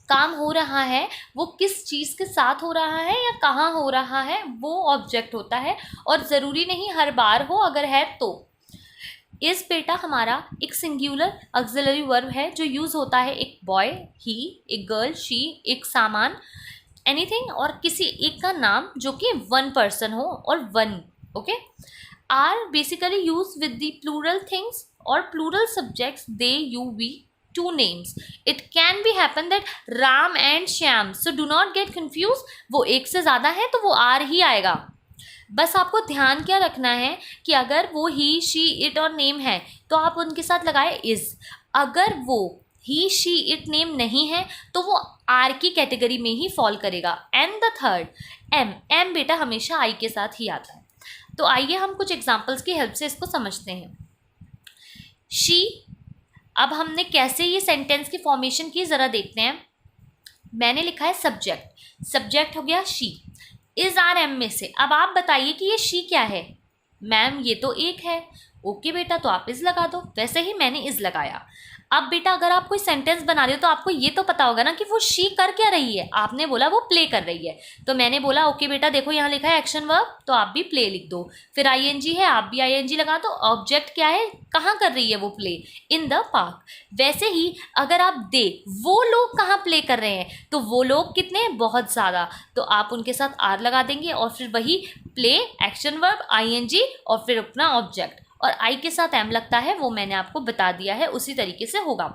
काम हो रहा है वो किस चीज़ के साथ हो रहा है या कहाँ हो रहा है वो ऑब्जेक्ट होता है, और ज़रूरी नहीं हर बार हो, अगर है तो। इस बेटा हमारा एक सिंगुलर ऑक्सिलरी वर्ब है जो यूज़ होता है एक बॉय, ही, एक गर्ल, शी, एक सामान, एनीथिंग, और किसी एक का नाम जो कि 1 पर्सन हो और 1। Okay. Are basically use with the plural things or plural subjects they, you, we, 2 names. It can be happen that Ram and Shyam, so do not get confused। वो एक से ज़्यादा है तो वो आर ही आएगा। बस आपको ध्यान क्या रखना है कि अगर वो ही, शी, इट और नेम है तो आप उनके साथ लगाए इज। अगर वो ही, शी, इट, नेम नहीं है तो वो आर की कैटेगरी में ही फॉल करेगा। And the third, am. Am बेटा हमेशा आई के साथ ही आता है। तो आइए हम कुछ एग्जाम्पल्स की हेल्प से इसको समझते हैं। शी, अब हमने कैसे ये सेंटेंस की फॉर्मेशन की ज़रा देखते हैं। मैंने लिखा है सब्जेक्ट, सब्जेक्ट हो गया शी, इज, आर, एम में से। अब आप बताइए कि ये शी क्या है। मैम ये तो एक है। ओके बेटा, तो आप इज लगा दो। वैसे ही मैंने इज लगाया। अब बेटा अगर आप कोई सेंटेंस बना रहे हो तो आपको ये तो पता होगा ना कि वो शी कर क्या रही है। आपने बोला वो प्ले कर रही है, तो मैंने बोला ओके बेटा देखो यहाँ लिखा है एक्शन वर्ब, तो आप भी प्ले लिख दो। फिर आईएनजी है, आप भी आईएनजी लगा दो। ऑब्जेक्ट क्या है, कहाँ कर रही है वो प्ले, इन द पार्क। वैसे ही अगर आप दे, वो लोग कहाँ प्ले कर रहे हैं, तो वो लोग कितने, बहुत ज़्यादा, तो आप उनके साथ आर लगा देंगे और फिर वही प्ले, एक्शन वर्ब, आईएनजी और फिर अपना ऑब्जेक्ट, और आई के साथ एम लगता है, वो मैंने आपको बता दिया है, उसी तरीके से होगा।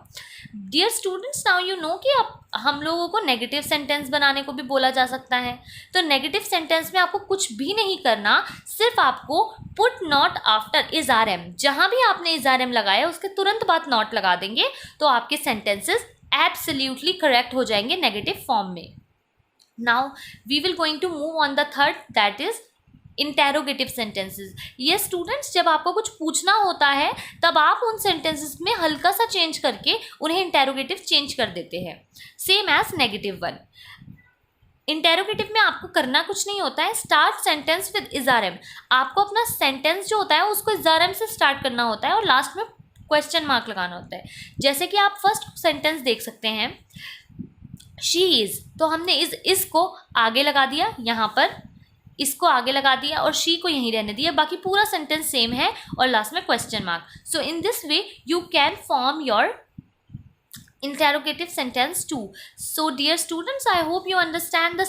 Dear students, now you know कि अब हम लोगों को नेगेटिव सेंटेंस बनाने को भी बोला जा सकता है। तो नेगेटिव सेंटेंस में आपको कुछ भी नहीं करना, सिर्फ आपको put not after is, are, am. जहाँ भी आपने इज, आर, एम लगाया उसके तुरंत बाद नॉट लगा देंगे, तो आपके सेंटेंसेस एब्सोल्युटली करेक्ट हो जाएंगे नेगेटिव फॉर्म में। Now we will going to move on the third, that is interrogative sentences. ये स्टूडेंट्स जब आपको कुछ पूछना होता है तब आप उन सेंटेंसेस में हल्का सा चेंज करके उन्हें इंटेरोगेटिव चेंज कर देते हैं, same as negative one. Interrogative में आपको करना कुछ नहीं होता है, start sentence with is, are, am. आपको अपना सेंटेंस जो होता है उसको इज, आर, एम से स्टार्ट करना होता है और लास्ट में क्वेश्चन मार्क लगाना होता है। जैसे कि आप फर्स्ट सेंटेंस देख सकते हैं, शी इज, तो हमने इज को आगे लगा दिया, यहाँ पर इसको आगे लगा दिया और शी को यहीं रहने दिया, बाकी पूरा सेंटेंस सेम है और लास्ट में question mark. So in this way you can form your interrogative sentence too. So dear students, I hope you understand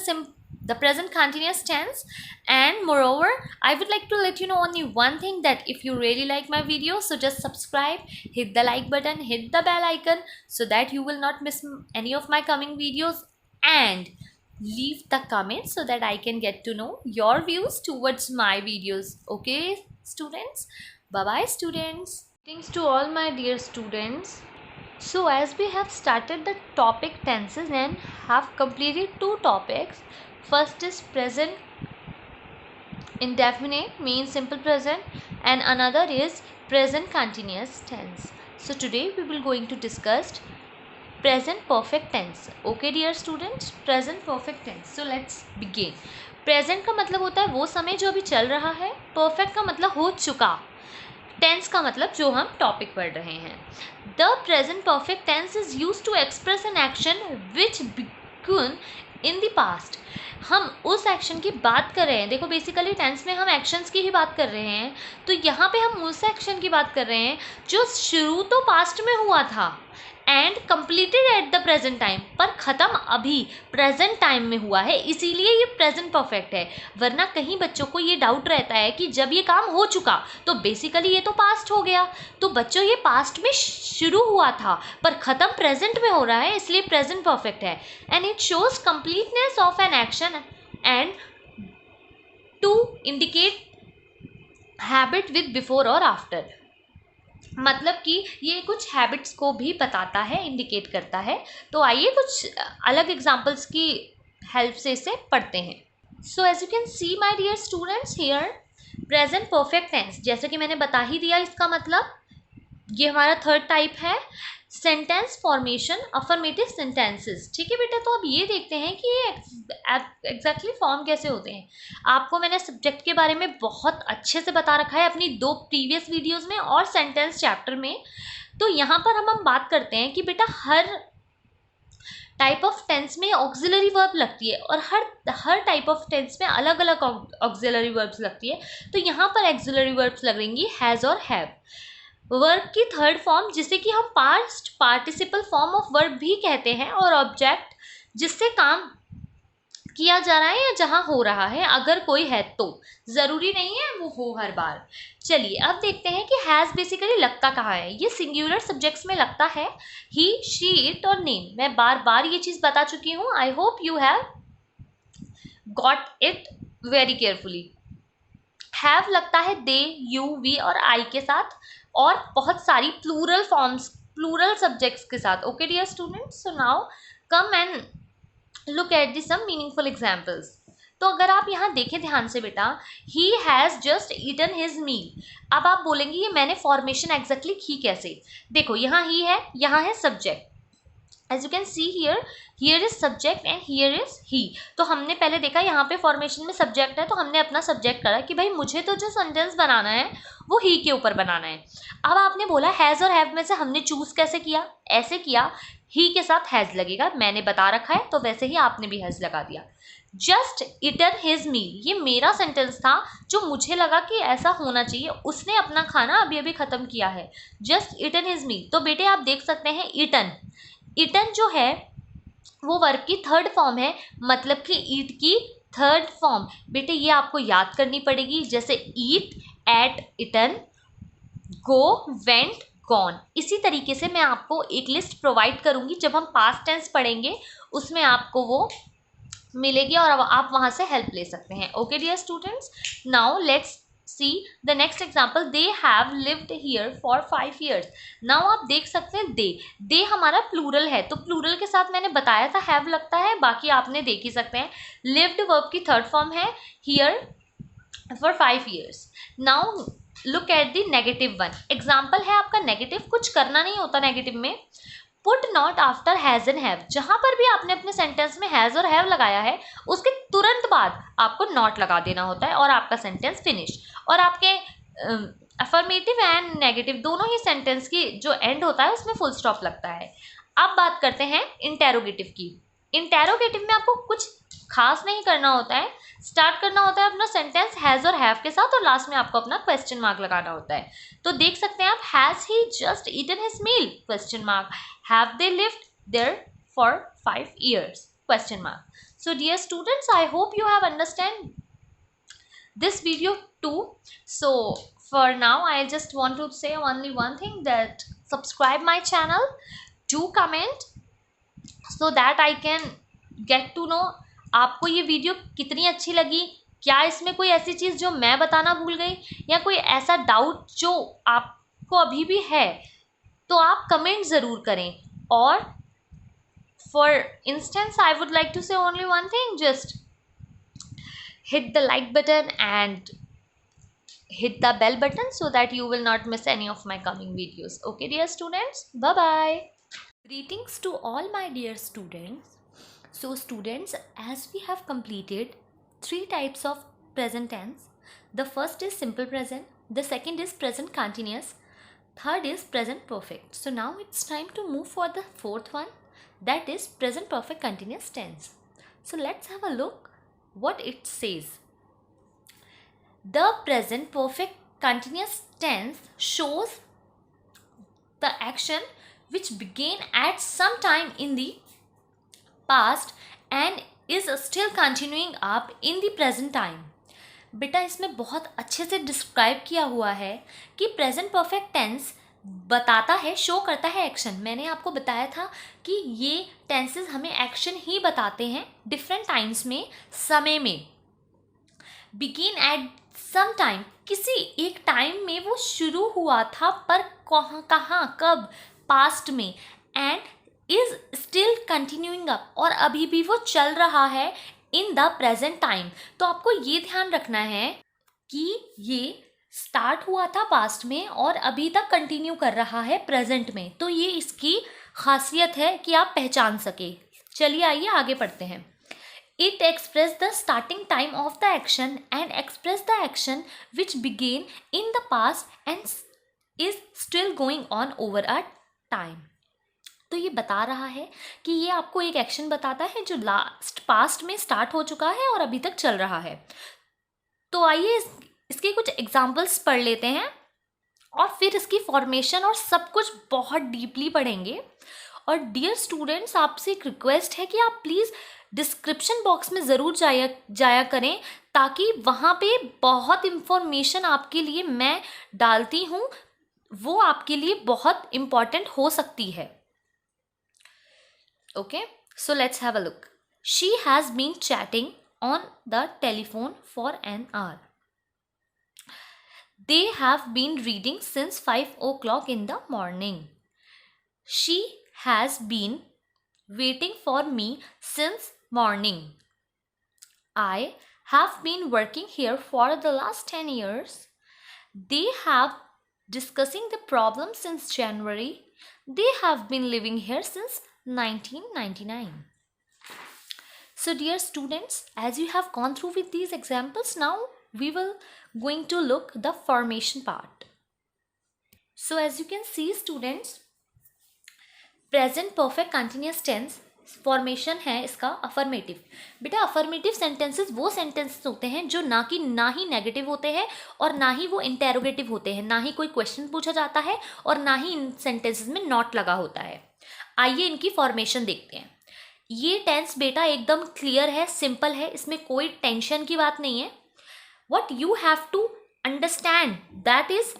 the present continuous tense, and moreover I would like to let you know only one thing, that if you really like my video, so just subscribe, hit the like button, hit the bell icon so that you will not miss any of my coming videos, and leave the comments so that I can get to know your views towards my videos. Okay students, bye bye students. Greetings to all my dear students. So as we have started the topic tenses and have completed 2 topics, first is present indefinite means simple present, and another is present continuous tense. So today we will going to discuss present perfect tense. Okay dear students, present perfect tense. So let's begin. Present का मतलब होता है वो समय जो अभी चल रहा है, परफेक्ट का मतलब हो चुका, टेंस का मतलब जो हम टॉपिक पढ़ रहे हैं. The present perfect tense is use to express an action which began in the past. हम उस एक्शन की बात कर रहे हैं. देखो बेसिकली टेंस में हम एक्शंस की ही बात कर रहे हैं, तो यहाँ पे हम उस एक्शन की बात कर रहे हैं जो शुरू तो पास्ट में हुआ था and completed at the present time, पर ख़त्म अभी प्रेजेंट टाइम में हुआ है, इसीलिए ये प्रेजेंट परफेक्ट है. वरना कहीं बच्चों को ये डाउट रहता है कि जब ये काम हो चुका तो बेसिकली ये तो पास्ट हो गया. तो बच्चों ये पास्ट में शुरू हुआ था पर ख़त्म प्रेजेंट में हो रहा है, इसलिए प्रेजेंट परफेक्ट है. And it shows completeness of an action and to indicate habit with before और आफ्टर. मतलब कि ये कुछ हैबिट्स को भी बताता है, इंडिकेट करता है. तो आइए कुछ अलग एग्जांपल्स की हेल्प से इसे पढ़ते हैं. So as you can see my dear students here, present perfect tense जैसे कि मैंने बता ही दिया इसका मतलब. ये हमारा थर्ड टाइप है सेंटेंस फॉर्मेशन अफर्मेटिव सेंटेंसेस. ठीक है बेटा, तो अब ये देखते हैं कि ये एग्जैक्टली फॉर्म कैसे होते हैं. आपको मैंने सब्जेक्ट के बारे में बहुत अच्छे से बता रखा है अपनी 2 प्रीवियस वीडियोस में और सेंटेंस चैप्टर में. तो यहाँ पर हम बात करते हैं कि बेटा हर टाइप ऑफ टेंस में ऑक्सिलरी वर्ब लगती है और हर टाइप ऑफ टेंस में अलग अलग ऑक्सिलरी वर्ब्स लगती है. तो यहाँ पर ऑक्सिलरी वर्ब्स लगेंगी हैज़ और हैव. वर्ब की थर्ड फॉर्म जिसे कि हम past participle form of verb भी कहते हैं, और ऑब्जेक्ट जिससे काम किया जा रहा है या जहाँ हो रहा है अगर कोई है तो, ज़रूरी नहीं है वो हो हर बार. चलिए अब देखते हैं कि हैज़ बेसिकली लगता कहाँ है. ये सिंगुलर सब्जेक्ट्स में लगता है ही, शी, इट और नेम. मैं बार बार ये चीज़ बता चुकी हूँ. आई hope you have got it very carefully. Have लगता है दे, यू, वी और आई के साथ और बहुत सारी प्लूरल फॉर्म्स, प्लूरल सब्जेक्ट्स के साथ. Okay dear students, so now come and look at the some meaningful examples. तो अगर आप यहाँ देखें ध्यान से बेटा, he has just eaten his meal. अब आप बोलेंगे ये मैंने फॉर्मेशन एग्जैक्टली की कैसे. देखो यहाँ ही है, यहाँ है subject. As you can see here, here is subject and here is he. तो हमने पहले देखा यहाँ पे फॉर्मेशन में सब्जेक्ट है, तो हमने अपना सब्जेक्ट करा कि भाई मुझे तो जो सेंटेंस बनाना है वो ही के ऊपर बनाना है. अब आपने बोला हैज़ और हैव में से हमने चूज कैसे किया. ऐसे किया, ही के साथ हैज़ लगेगा, मैंने बता रखा है, तो वैसे ही आपने भी हैज़ लगा दिया. जस्ट ईटन हिज मील, ये मेरा सेंटेंस था जो मुझे लगा कि ऐसा होना चाहिए. उसने अपना खाना अभी अभी ख़त्म किया है. Just eaten his meal. तो बेटे आप देख सकते हैं ईटन, ईटन जो है वो वर्ब की थर्ड फॉर्म है, मतलब कि ईट की थर्ड फॉर्म. बेटे ये आपको याद करनी पड़ेगी, जैसे ईट, एट, ईटन, गो, वेंट, गॉन. इसी तरीके से मैं आपको एक लिस्ट प्रोवाइड करूंगी जब हम पास्ट टेंस पढ़ेंगे, उसमें आपको वो मिलेगी और अब आप वहां से हेल्प ले सकते हैं. Okay dear students, now let's see the next example. They have lived here for 5 years. Now आप देख सकते हैं दे हमारा प्लूरल है, तो प्लूरल के साथ मैंने बताया था हैव लगता है, बाकी आपने देख ही सकते हैं. लिव्ड वर्ब की थर्ड फॉर्म है, here for 5 years. Now look at the negative one. Example है आपका नेगेटिव, कुछ करना नहीं होता नेगेटिव में. Put not after has and have. जहां पर भी आपने अपने सेंटेंस में हैज़ और हैव लगाया है उसके तुरंत बाद आपको नॉट लगा देना होता है और आपका सेंटेंस फिनिश. और आपके अफर्मेटिव एंड नेगेटिव दोनों ही सेंटेंस की जो एंड होता है उसमें फुल स्टॉप लगता है. अब बात करते हैं इंटेरोगेटिव की. इंटेरोगेटिव में आपको कुछ खास नहीं करना होता है, स्टार्ट करना होता है अपना सेंटेंस हैज़ और हैव के साथ और लास्ट में आपको अपना क्वेश्चन मार्क लगाना होता है. तो देख सकते हैं आप, has he just eaten his meal, question mark. Have they lived there for 5 years, question mark. So dear students, I hope you have understand this video too. So for now I just want to say only one thing, that subscribe my channel, do comment so that I can get to know आपको ये video कितनी अच्छी लगी. क्या इसमें कोई ऐसी चीज़ जो मैं बताना भूल गई या कोई ऐसा डाउट जो आपको अभी भी है, तो आप कमेंट ज़रूर करें. और for instance I would like to say only one thing, just hit the like button and hit the bell button so that you will not miss any of my coming videos. Okay, dear students, bye bye. Greetings to all my dear students. So students, as we have completed three types of present tense, the first is simple present, the second is present continuous, third is present perfect. So now it's time to move for the fourth one, that is present perfect continuous tense. So let's have a look what it says. The present perfect continuous tense shows the action which began at some time in the past and is still continuing up in the present time. बेटा इसमें बहुत अच्छे से describe किया हुआ है कि present perfect tense बताता है, शो करता है एक्शन. मैंने आपको बताया था कि ये टेंसेस हमें एक्शन ही बताते हैं डिफरेंट टाइम्स में, समय में. बिगिन एट सम टाइम, किसी एक टाइम में वो शुरू हुआ था, पर कहाँ कब, पास्ट में. And is still continuing up, और अभी भी वो चल रहा है इन द प्रेजेंट टाइम. तो आपको ये ध्यान रखना है कि ये स्टार्ट हुआ था पास्ट में और अभी तक कंटिन्यू कर रहा है प्रेजेंट में. तो ये इसकी खासियत है कि आप पहचान सके. चलिए आइए आगे पढ़ते हैं. It express the starting time of the action and express the action which began in the past and is still going on over a time. तो ये बता रहा है कि ये आपको एक एक्शन बताता है जो पास्ट में स्टार्ट हो चुका है और अभी तक चल रहा है. तो आइए इसके कुछ एग्जाम्पल्स पढ़ लेते हैं और फिर इसकी फॉर्मेशन और सब कुछ बहुत डीपली पढ़ेंगे. और डियर स्टूडेंट्स, आपसे एक रिक्वेस्ट है कि आप प्लीज़ डिस्क्रिप्शन बॉक्स में ज़रूर जाया करें, ताकि वहाँ पे बहुत इन्फॉर्मेशन आपके लिए मैं डालती हूँ, वो आपके लिए बहुत इम्पॉर्टेंट हो सकती है. Okay, so let's have a look. She has been chatting on the telephone for an hour. They have been reading since 5 o'clock in the morning. She has been waiting for me since morning. I have been working here for the last 10 years. They have discussing the problem since January. They have been living here since 1999. So dear students, as you have gone through with these examples, now we will going to look the formation part. So as you can see students, present perfect continuous tense formation है इसका affirmative. बेटा affirmative sentences वो sentences होते हैं जो ना ही negative होते हैं और ना ही वो इंटेरोगेटिव होते हैं, ना ही कोई क्वेश्चन पूछा जाता है और ना ही इन सेंटेंसेस में नॉट लगा होता है. आइए इनकी फॉर्मेशन देखते हैं. ये टेंस बेटा एकदम क्लियर है, सिंपल है, इसमें कोई टेंशन की बात नहीं है. What you have to understand, that is,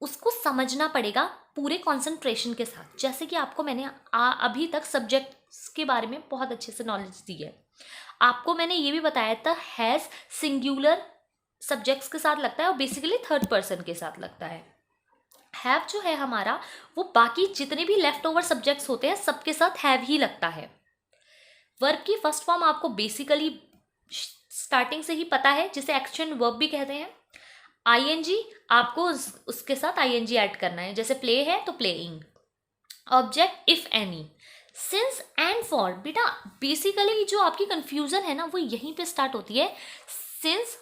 उसको समझना पड़ेगा पूरे कंसंट्रेशन के साथ. जैसे कि आपको मैंने अभी तक सब्जेक्ट्स के बारे में बहुत अच्छे से नॉलेज दी है. आपको मैंने ये भी बताया था हैज़ सिंगुलर सब्जेक्ट्स के साथ लगता है और बेसिकली थर्ड पर्सन के साथ लगता है. हैव जो है हमारा, वो बाकी जितने भी लेफ्ट ओवर सब्जेक्ट्स होते हैं सबके साथ हैव ही लगता है. वर्ब की फर्स्ट फॉर्म आपको बेसिकली स्टार्टिंग से ही पता है, जिसे एक्शन वर्ब भी कहते हैं. आईएनजी आपको उसके साथ आईएनजी ऐड करना है, जैसे प्ले है तो playing. Object if any. Since and for, बेटा बेसिकली जो आपकी कंफ्यूजन है ना वो यहीं पे स्टार्ट होती है, सिंस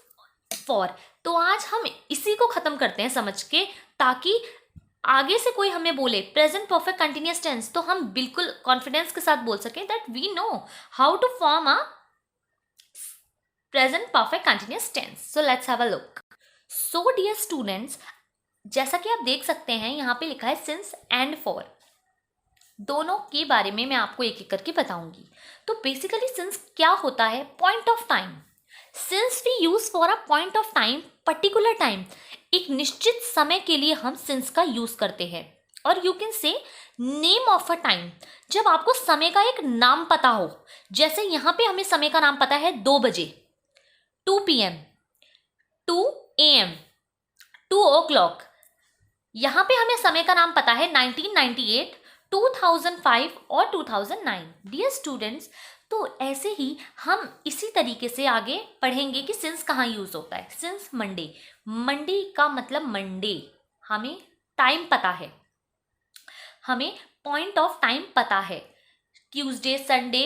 फॉर. तो आज हम इसी को खत्म करते हैं समझ के, ताकि आगे से कोई हमें बोले प्रेजेंट परफेक्ट कंटिन्यूअस टेंस तो हम बिल्कुल कॉन्फिडेंस के साथ बोल सकें that we know how to form a present perfect continuous tense. So let's have a look. So dear students, जैसा कि आप देख सकते हैं यहाँ पे लिखा है since and for. दोनों के बारे में मैं आपको एक एक करके बताऊंगी. तो बेसिकली since क्या होता है? Point of time. since we use for a point of time, particular time, एक निश्चित समय के लिए हम since का यूज करते हैं. और you can say name of a time, जब आपको समय का एक नाम पता हो. जैसे यहाँ पे हमें समय का नाम पता है 2 बजे, 2 PM, 2 AM, 2 o'clock. यहाँ पे हमें समय का नाम पता है 1998, 2005 और 2009. डियर स्टूडेंट्स, तो ऐसे ही हम इसी तरीके से आगे पढ़ेंगे कि सिंस कहाँ यूज होता है। सिंस मंडे, मंडे का मतलब मंडे, हमें टाइम पता है, हमें पॉइंट ऑफ टाइम पता है, Tuesday, Sunday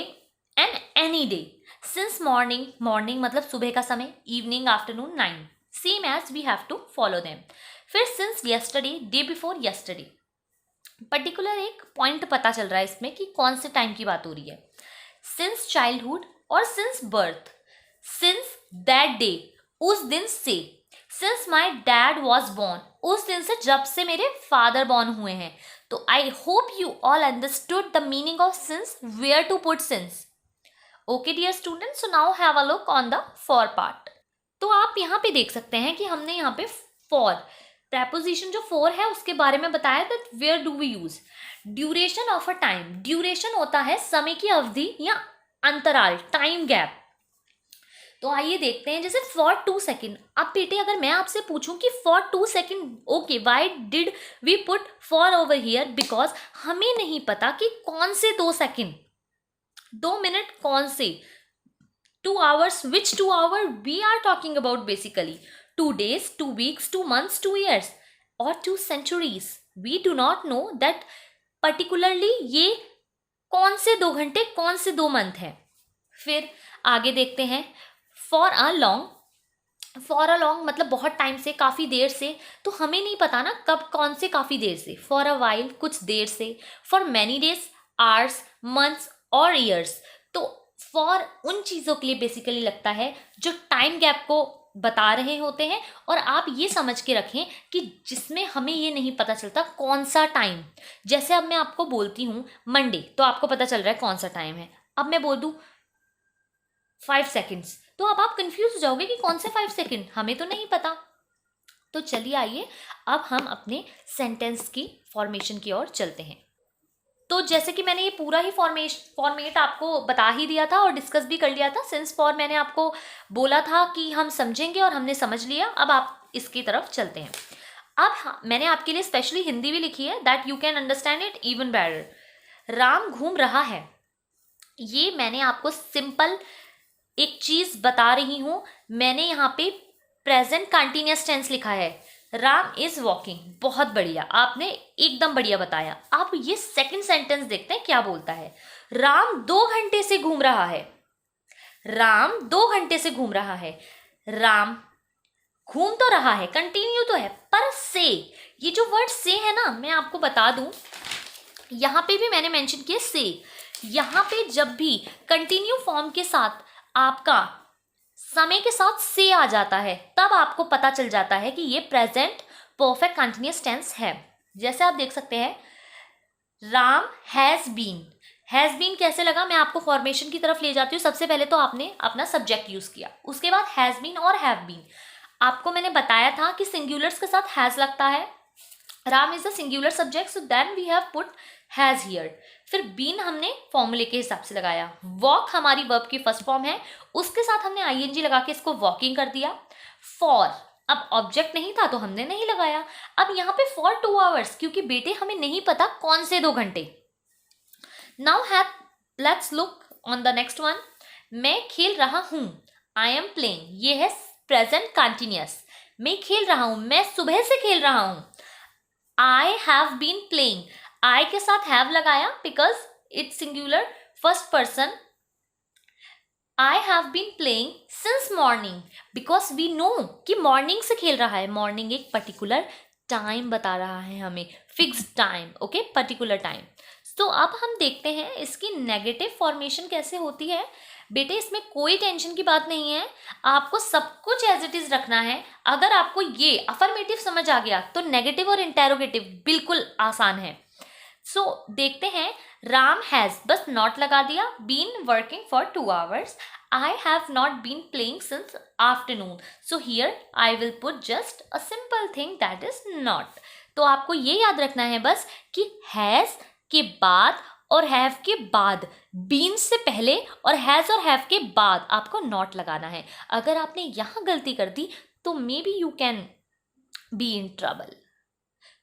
and any day. Since morning, morning मतलब सुबह का समय, evening, afternoon, night, same as we have to follow them. फिर since yesterday, day before yesterday, particular एक पॉइंट पता चल रहा है इसमें कि कौन से टाइम की बात हो रही है। सिंस चाइल्डहुड और since birth, since that day, उस दिन से, since my dad was born, उस दिन से जब से मेरे फादर बॉर्न हुए हैं। तो I hope you all understood the meaning of since, where to put since. Okay dear students, so now have a look on the for part. तो आप यहाँ पे देख सकते हैं कि हमने यहाँ पे फॉर प्रेपोजिशन जो फॉर है उसके बारे में बताया that where do we use. Duration of a time, duration होता है समय की अवधि या अंतराल, टाइम गैप। तो आइए देखते हैं, जैसे फॉर 2 सेकेंड। अब बेटे अगर मैं आपसे पूछूं कि for 2 second, okay why did we put for over here, because हमें नहीं पता कि कौन से 2 सेकेंड, 2 मिनट कौन से, 2 hours, which 2 hour we are talking about basically, 2 days, 2 weeks, 2 months, 2 years or 2 centuries. We do not know that particularly ये कौन से 2 घंटे, कौन से 2 मंथ हैं। फिर आगे देखते हैं, for a long, for a long मतलब बहुत टाइम से, काफ़ी देर से, तो हमें नहीं पता ना कब, कौन से काफ़ी देर से। फॉर अ वाइल कुछ देर से, for many days, hours, months और ईयर्स। तो फॉर उन चीज़ों के लिए बेसिकली लगता है जो टाइम गैप को बता रहे होते हैं, और आप ये समझ के रखें कि जिसमें हमें ये नहीं पता चलता कौन सा टाइम। जैसे अब मैं आपको बोलती हूँ मंडे, तो आपको पता चल रहा है कौन सा टाइम है। अब मैं बोल दूँ 5 सेकेंड्स, तो अब आप कंफ्यूज हो जाओगे कि कौन से 5 सेकेंड, हमें तो नहीं पता। तो चलिए आइए अब हम अपने सेंटेंस की फॉर्मेशन की ओर चलते हैं। तो जैसे कि मैंने ये पूरा ही फॉर्मेट आपको बता ही दिया था और डिस्कस भी कर लिया था। सिंस फॉर मैंने आपको बोला था कि हम समझेंगे और हमने समझ लिया। अब आप इसकी तरफ चलते हैं। अब मैंने आपके लिए स्पेशली हिंदी भी लिखी है that you can understand it even better. Ram घूम रहा है, ये मैंने आपको सिंपल एक चीज बता रही हूं। मैंने यहाँ पे प्रेजेंट कंटिन्यूअस टेंस लिखा है। राम इज वॉकिंग, बहुत बढ़िया, आपने एकदम बढ़िया बताया। आप ये सेकंड सेंटेंस देखते हैं क्या बोलता है। राम 2 घंटे से घूम रहा है, राम 2 घंटे से घूम रहा है। राम घूम तो रहा है, कंटिन्यू तो है, पर से, ये जो वर्ड से है ना, मैं आपको बता दूं, यहां पे भी मैंने मेंशन किया से। यहां पे जब भी कंटिन्यू फॉर्म के साथ आपका समय के साथ से आ जाता है, तब आपको पता चल जाता है कि ये प्रेजेंट परफेक्ट कंटिन्यूअस टेंस है। जैसे आप देख सकते हैं, Ram has been, has been कैसे लगा, मैं आपको फॉर्मेशन की तरफ ले जाती हूँ। सबसे पहले तो आपने अपना सब्जेक्ट यूज किया, उसके बाद हैज बीन और हैव बीन। आपको मैंने बताया था कि सिंगुलर्स के साथ हैज लगता है। Ram is the singular subject, so then we have put has here. फिर बीन हमने फॉर्मूले के हिसाब से लगाया। वॉक हमारी वर्ब की फर्स्ट फॉर्म है, उसके साथ हमने आईएनजी लगा के इसको वॉकिंग कर दिया। फॉर, अब ऑब्जेक्ट नहीं था तो हमने नहीं लगाया। अब यहाँ पे फॉर 2 आवर्स, क्योंकि बेटे हमें नहीं पता कौन से 2 घंटे। Now have, let's look on the next one. मैं खेल रहा हूं, आई एम प्लेइंग, ये है प्रेजेंट कंटिन्यूअस। मैं खेल रहा हूं, मैं सुबह से खेल रहा हूं। I have been playing, I के साथ हैव लगाया because it's singular first person. I have been playing since morning, because we know कि मॉर्निंग से खेल रहा है। मॉर्निंग एक पर्टिकुलर टाइम बता रहा है हमें, fixed time, okay, particular time. तो अब हम देखते हैं इसकी नेगेटिव फॉर्मेशन कैसे होती है। बेटे इसमें कोई टेंशन की बात नहीं है, आपको सब कुछ एज इट इज रखना है। अगर आपको ये अफर्मेटिव समझ आ गया तो नेगेटिव और इंटेरोगेटिव बिल्कुल आसान है। सो देखते हैं, राम हैज, बस नॉट लगा दिया, been working for 2 hours. I have not been playing since afternoon, so here I will put just a simple thing that is not. तो आपको ये याद रखना है बस कि हैज के बाद और हैव के बाद, बीन से पहले और हैज और हैव के बाद आपको नॉट लगाना है। अगर आपने यहां गलती कर दी तो may be you can be in trouble.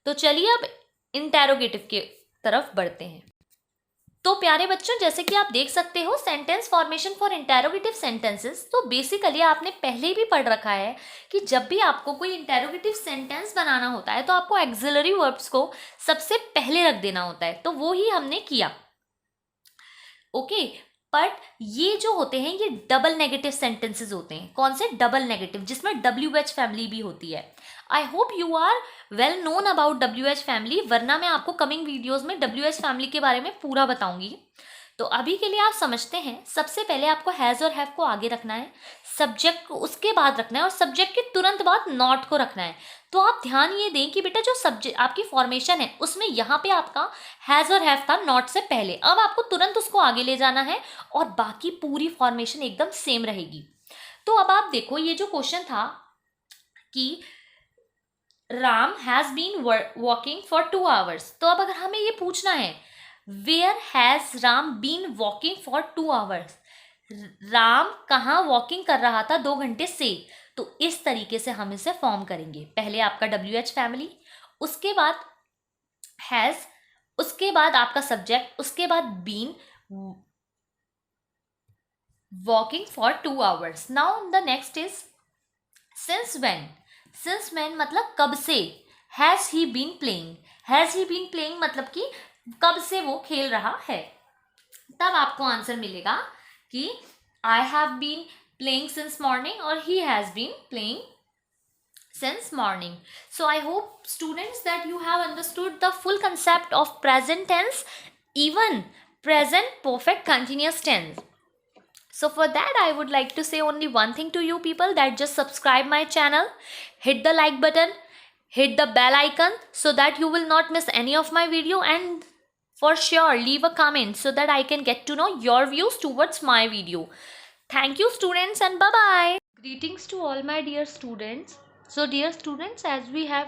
तो चलिए अब इंटेरोगेटिव के तरफ बढ़ते हैं। तो प्यारे बच्चों, जैसे कि आप देख सकते हो sentence formation for interrogative sentences, तो बेसिकली आपने पहले भी पढ़ रखा है कि जब भी आपको कोई इंटेरोगेटिव सेंटेंस बनाना होता है तो आपको एक्सिलरी वर्ब्स को सबसे पहले रख देना होता है, तो वो ही हमने किया। ओके, बट ये जो होते हैं ये डबल नेगेटिव सेंटेंसेस होते हैं। कौन से? डबल नेगेटिव, जिसमें WH फैमिली भी होती है। I hope you are well known about WH family, वरना मैं आपको कमिंग वीडियोस में WH फैमिली के बारे में पूरा बताऊंगी। तो अभी के लिए आप समझते हैं, सबसे पहले आपको हैज़ और हैव को आगे रखना है, सब्जेक्ट को उसके बाद रखना है, और सब्जेक्ट के तुरंत बाद नॉट को रखना है। तो आप ध्यान ये दें कि बेटा जो सब्जेक्ट आपकी फॉर्मेशन है उसमें यहाँ पे आपका हैज़ और हैव था नॉट से पहले, अब आपको तुरंत उसको आगे ले जाना है और बाकी पूरी फॉर्मेशन एकदम सेम रहेगी। तो अब आप देखो, ये जो क्वेश्चन था कि Ram has been walking for 2 hours, तो अब अगर हमें ये पूछना है where has Ram been walking for 2 hours, Ram कहाँ वॉकिंग कर रहा था 2 घंटे से, तो इस तरीके से हम इसे फॉर्म करेंगे। पहले आपका WH फैमिली, उसके बाद हैज़, उसके बाद आपका सब्जेक्ट, उसके बाद been walking for 2 hours. Now the next is since when. Since when मतलब कब से। Has he been playing, has he been playing मतलब कि कब से वो खेल रहा है। तब आपको आंसर मिलेगा कि I have been playing since morning और he has been playing since morning. So I hope students that you have understood the full concept of present tense, even present perfect continuous tense. So for that I would like to say only one thing to you people, that just subscribe my channel, hit the like button, hit the bell icon so that you will not miss any of my video, and for sure leave a comment so that I can get to know your views towards my video. Thank you students and bye bye. Greetings to all my dear students. So dear students, as we have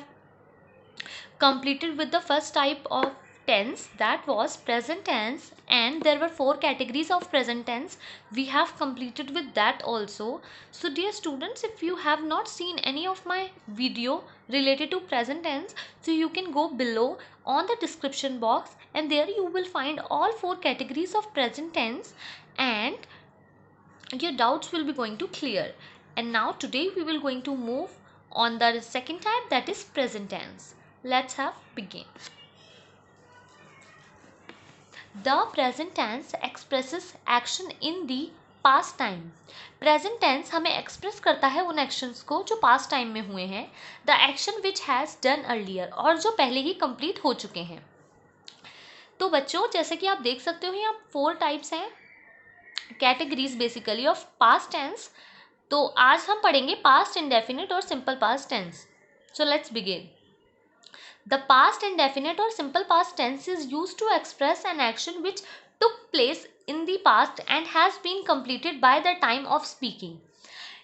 completed with the first type of tense, that was present tense, and there were 4 categories of present tense. We have completed with that also. So dear students, if you have not seen any of my video related to present tense, so you can go below on the description box, and there you will find all 4 categories of present tense, and your doubts will be going to clear. And now today we will going to move on the second type, that is present tense. Let's have begin. The present tense expresses action in the past time. Present tense हमें express करता है उन actions को जो past time में हुए हैं, the action which has done earlier, और जो पहले ही complete हो चुके हैं। तो बच्चों, जैसे कि आप देख सकते हो यहाँ 4 types हैं, categories basically of past tense. तो आज हम पढ़ेंगे पास्ट इंडेफिनिट और simple past tense. So let's begin. The past indefinite और simple past tense is used to express an action which took place in the past and has been completed by the time of speaking.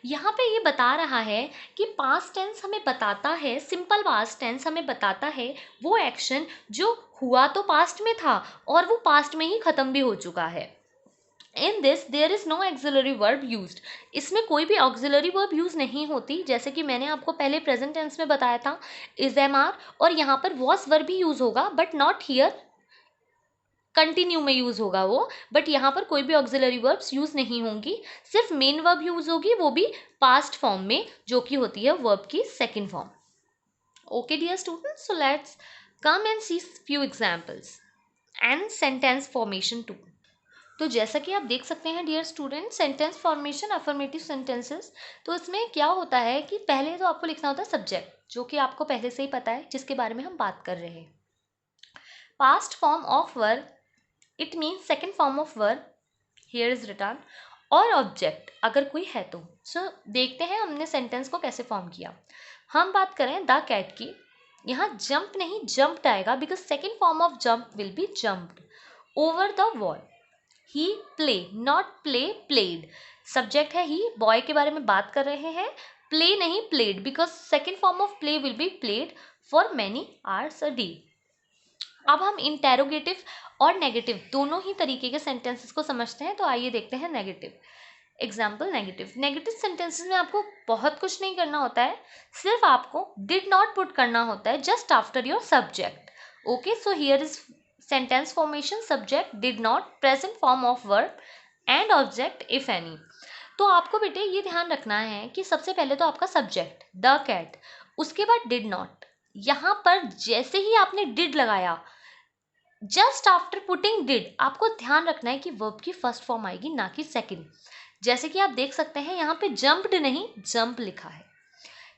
यहाँ पे ये बता रहा है कि past tense हमें बताता है, सिंपल पास्ट टेंस हमें बताता है वो एक्शन जो हुआ तो पास्ट में था और वो पास्ट में ही ख़त्म भी हो चुका है. In this there is no auxiliary verb used. इसमें कोई भी auxiliary verb यूज नहीं होती, जैसे कि मैंने आपको पहले प्रेजेंट टेंस में बताया था is am are, और यहाँ पर was verb भी यूज होगा बट नॉट हियर, कंटिन्यू में यूज होगा वो, बट यहाँ पर कोई भी auxiliary verbs यूज नहीं होंगी, सिर्फ मेन वर्ब यूज होगी, वो भी पास्ट फॉर्म में, जो कि होती है वर्ब की second form. Okay dear students, so let's come and see few examples and sentence formation too. तो जैसा कि आप देख सकते हैं dear student, sentence formation affirmative sentences, तो इसमें क्या होता है कि पहले तो आपको लिखना होता है सब्जेक्ट, जो कि आपको पहले से ही पता है, जिसके बारे में हम बात कर रहे हैं. Past form of verb, it means second form of verb, here is return, और ऑब्जेक्ट अगर कोई है तो. सो देखते हैं हमने सेंटेंस को कैसे फॉर्म किया. हम बात करें द कैट की, यहाँ जंप नहीं जंप्ड आएगा, because second form of jump will be jumped. Over the wall, he play, not play played. Subject है ही, बॉय के बारे में बात कर रहे हैं, प्ले नहीं played, because second form of play will be played for many hours a day. अब हम इंटेरोगेटिव और नेगेटिव दोनों ही तरीके के सेंटेंसेस को समझते हैं. तो आइए देखते हैं negative. Example negative. Negative sentences में आपको बहुत कुछ नहीं करना होता है, सिर्फ आपको डिड नॉट पुट करना होता है just after your subject. Okay, so here is sentence formation, subject, did not, present form of verb and object if any. तो आपको बेटे ये ध्यान रखना है कि सबसे पहले तो आपका सब्जेक्ट द कैट, उसके बाद डिड नॉट। यहाँ पर जैसे ही आपने डिड लगाया, जस्ट आफ्टर पुटिंग डिड, आपको ध्यान रखना है कि वर्ब की फर्स्ट फॉर्म आएगी, ना कि सेकंड। जैसे कि आप देख सकते हैं यहाँ पे जंप्ड नहीं, जंप लिखा है।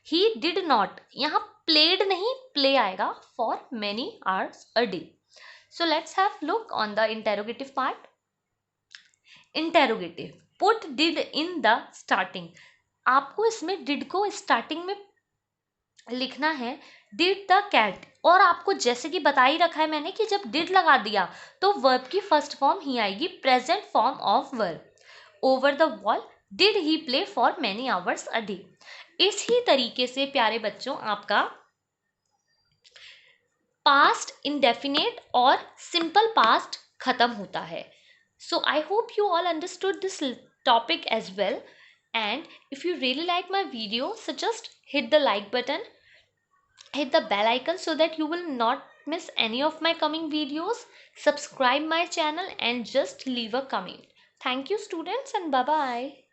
ही डिड नॉट, यहाँ प्लेड नहीं, प्ले आएगा, for many hours a day. So let's have look on the interrogative part. Interrogative, put did in the starting, आपको इसमें डिड को स्टार्टिंग में लिखना है, डिड द कैट। और आपको जैसे कि बता ही रखा है मैंने कि जब डिड लगा दिया तो वर्ब की फर्स्ट फॉर्म ही आएगी, present form of verb. Over the wall, did he play for many hours a day. इसी तरीके से प्यारे बच्चों आपका पास्ट इंडेफिनेट और सिंपल पास्ट खत्म होता है। So I hope you all understood this topic as well, and if you really like my video, so just hit the like button, hit the bell icon so that you will not miss any of my coming videos. Subscribe my channel and just leave a comment. Thank you students, and bye bye.